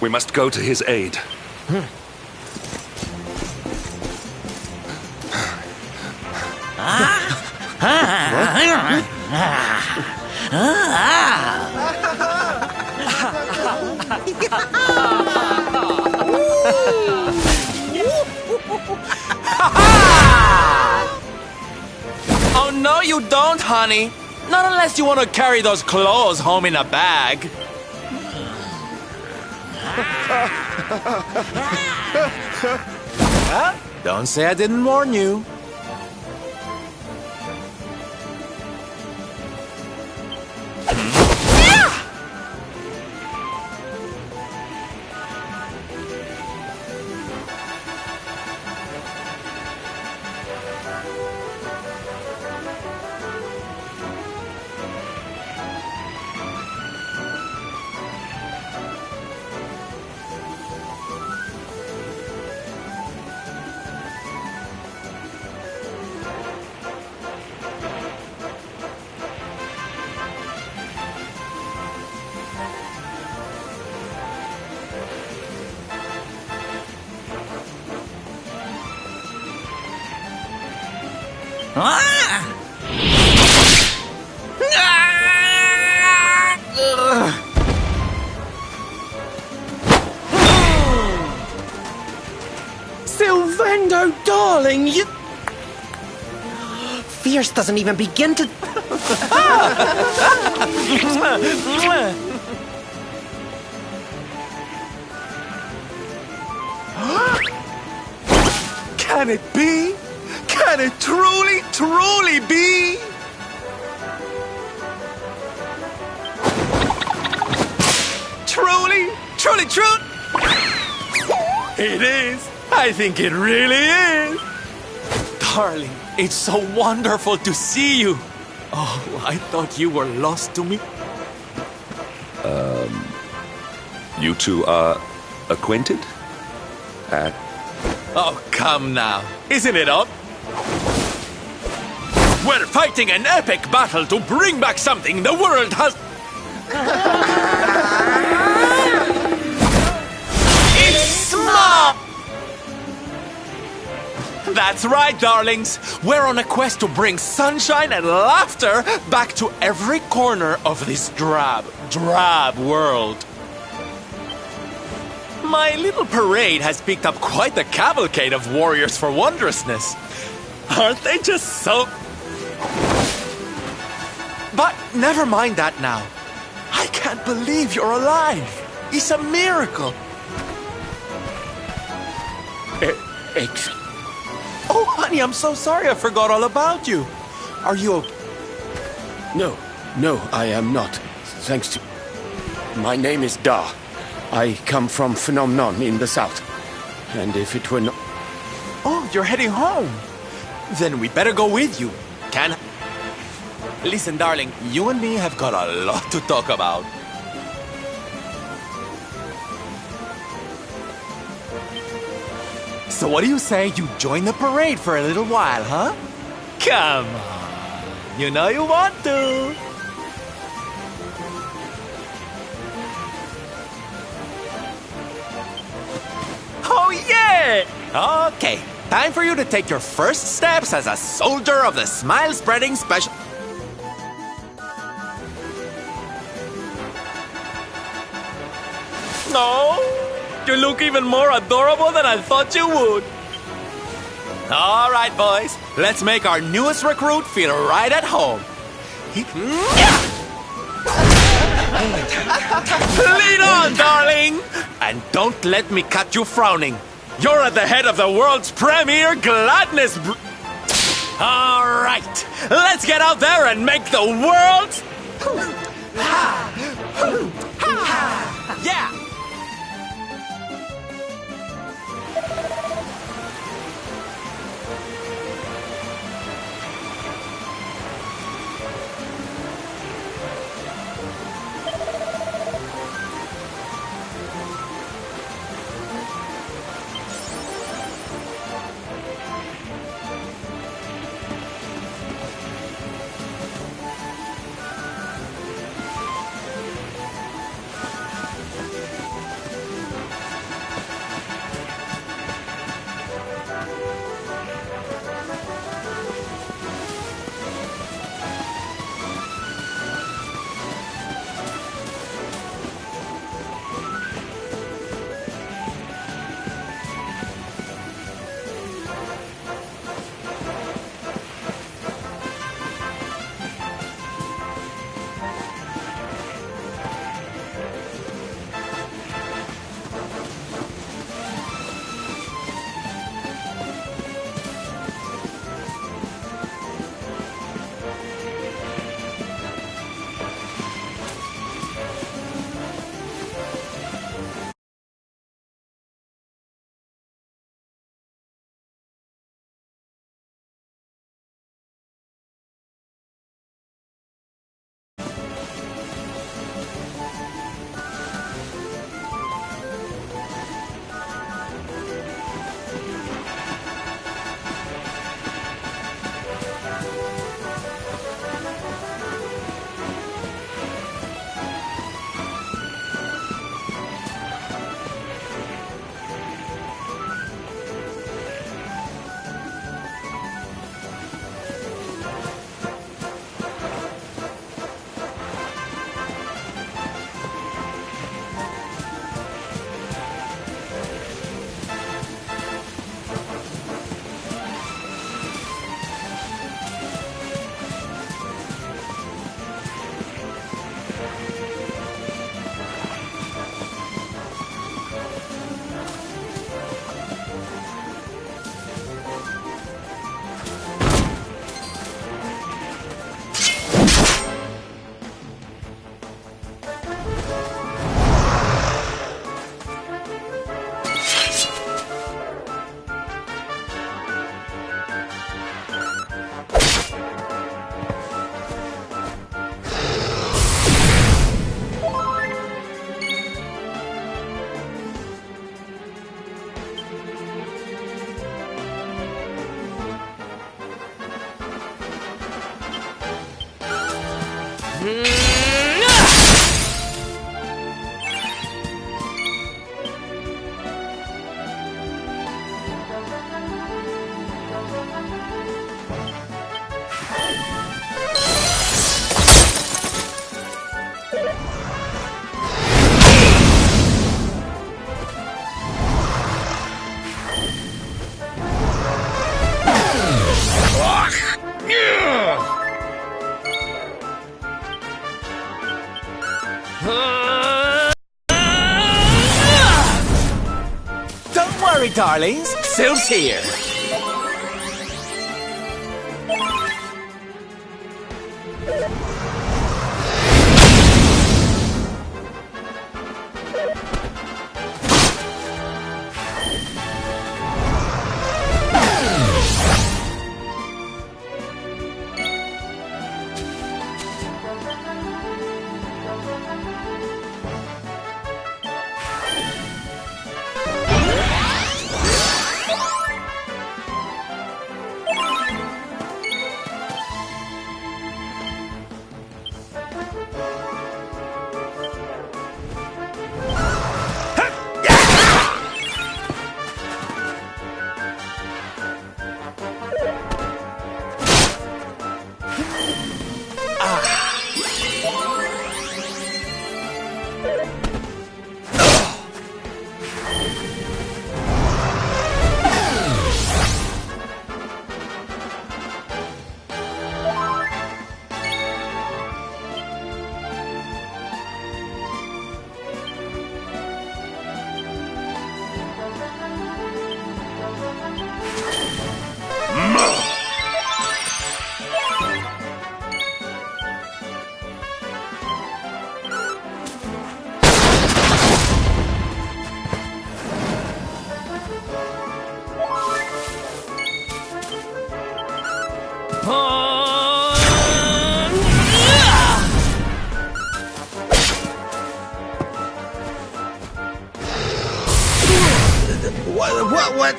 We must go to his aid. Oh, no, you don't, honey. Not unless you want to carry those clothes home in a bag. Don't say I didn't warn you. Silvendo, darling, you... Fierce doesn't even begin to... Can it be? Can it truly, truly be? truly true? It is. I think it really is. Darling, it's so wonderful to see you. Oh, I thought you were lost to me. You two are acquainted? Oh, come now. Isn't it up? We're fighting an epic battle to bring back something the world has... It's smart! That's right, darlings. We're on a quest to bring sunshine and laughter back to every corner of this drab world. My little parade has picked up quite the cavalcade of warriors for wondrousness. Aren't they just so... But never mind that now. I can't believe you're alive. It's a miracle. Oh, honey, I'm so sorry. I forgot all about you. Are you okay? No, I am not. Thanks to... My name is Da. I come from Phenomenon in the south. And if it were not... Oh, you're heading home. Then we better go with you. Can... Listen, darling, you and me have got a lot to talk about. So what do you say you join the parade for a little while, huh? Come on. You know you want to. Oh, yeah! Okay, time for you to take your first steps as a soldier of the smile-spreading special... No, you look even more adorable than I thought you would. All right, boys, let's make our newest recruit feel right at home. Lead on, darling! And don't let me catch you frowning. You're at the head of the world's premier gladness All right, let's get out there and make the world... Yeah! Don't worry, darlings. Sylph's here.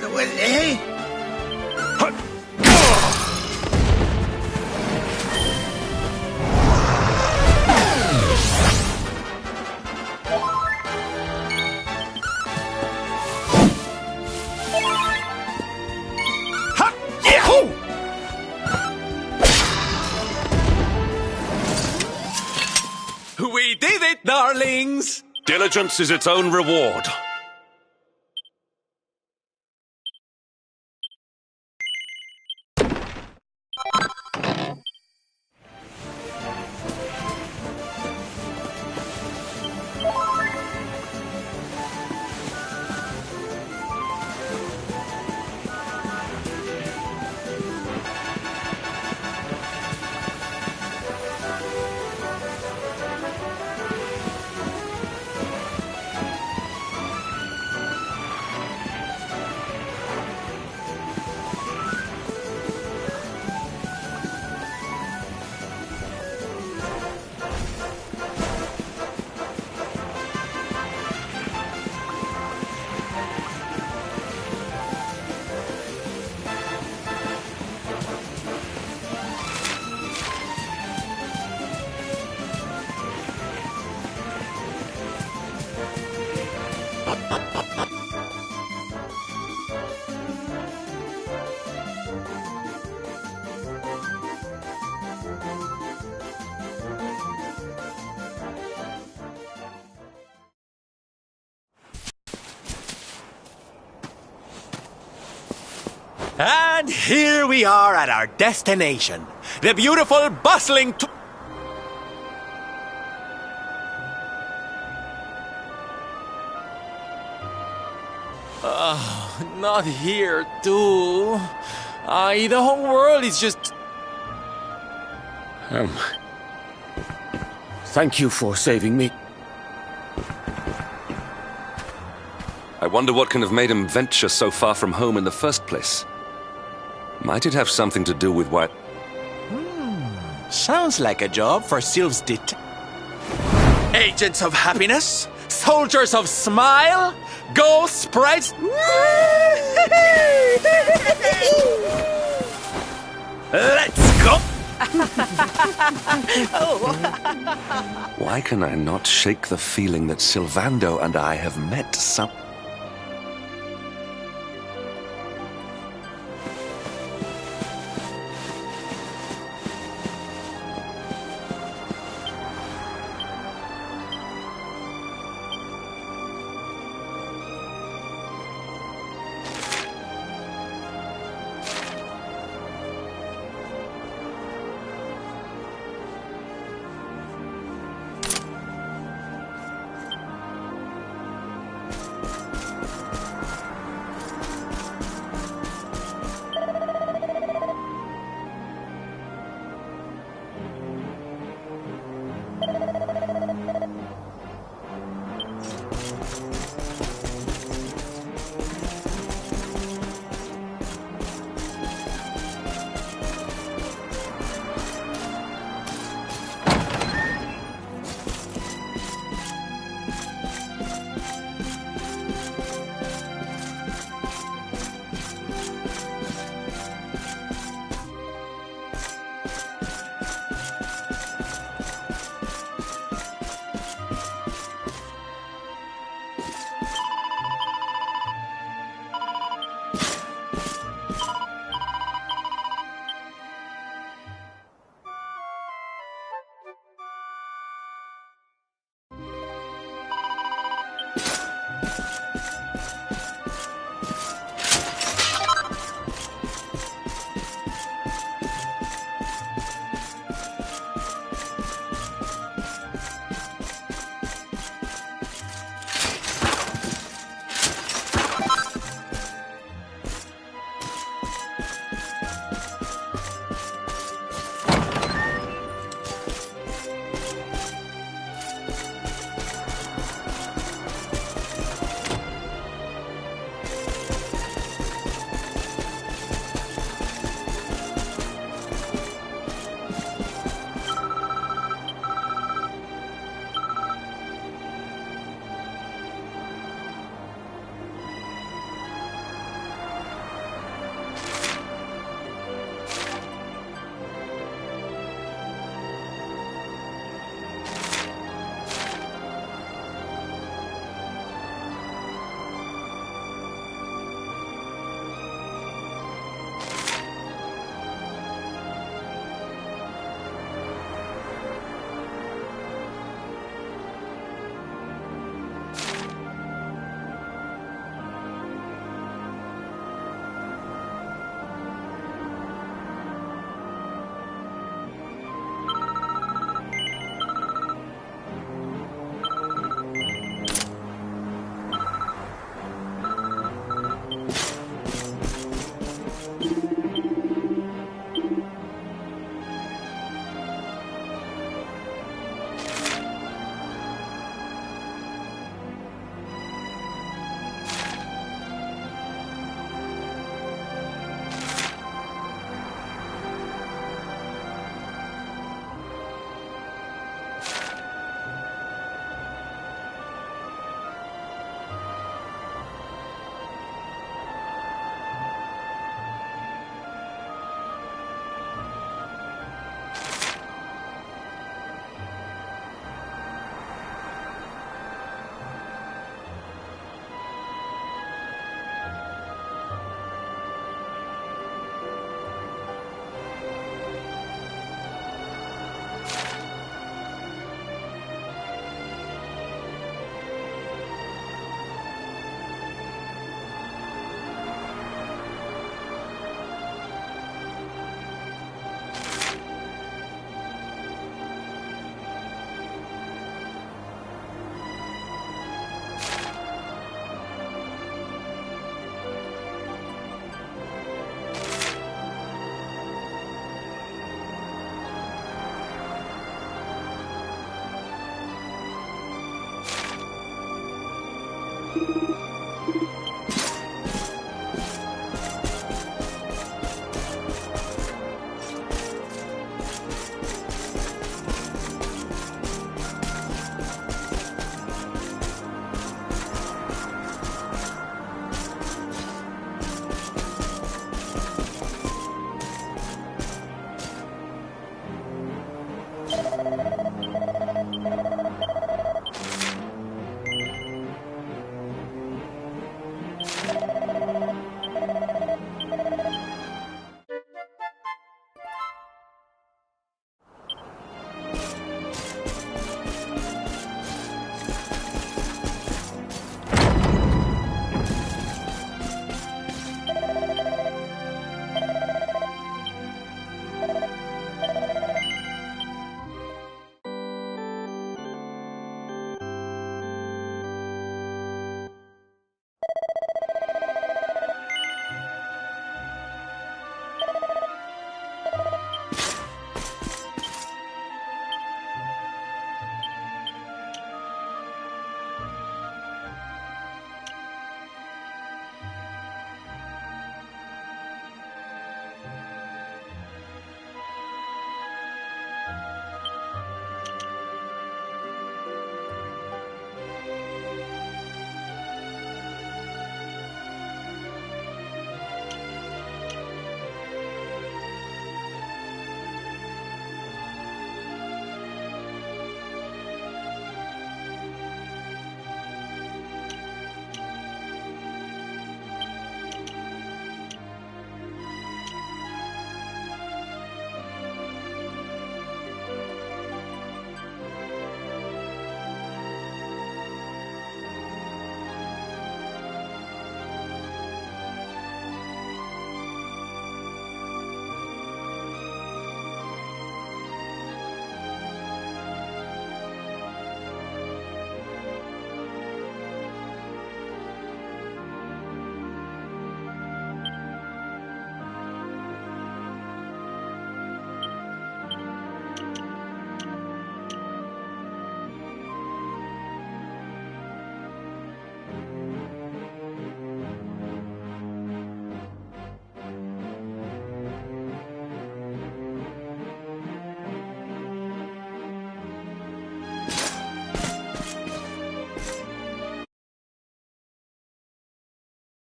What, hey? We did it, darlings! Diligence is its own reward. And here we are at our destination. The beautiful, bustling... Not here, too. The whole world is just... Thank you for saving me. I wonder what can have made him venture so far from home in the first place. Might it have something to do with what... Sounds like a job for Sylph's Agents of happiness? Soldiers of smile? Ghost sprites? Let's go! Why can I not shake the feeling that Sylvando and I have met some...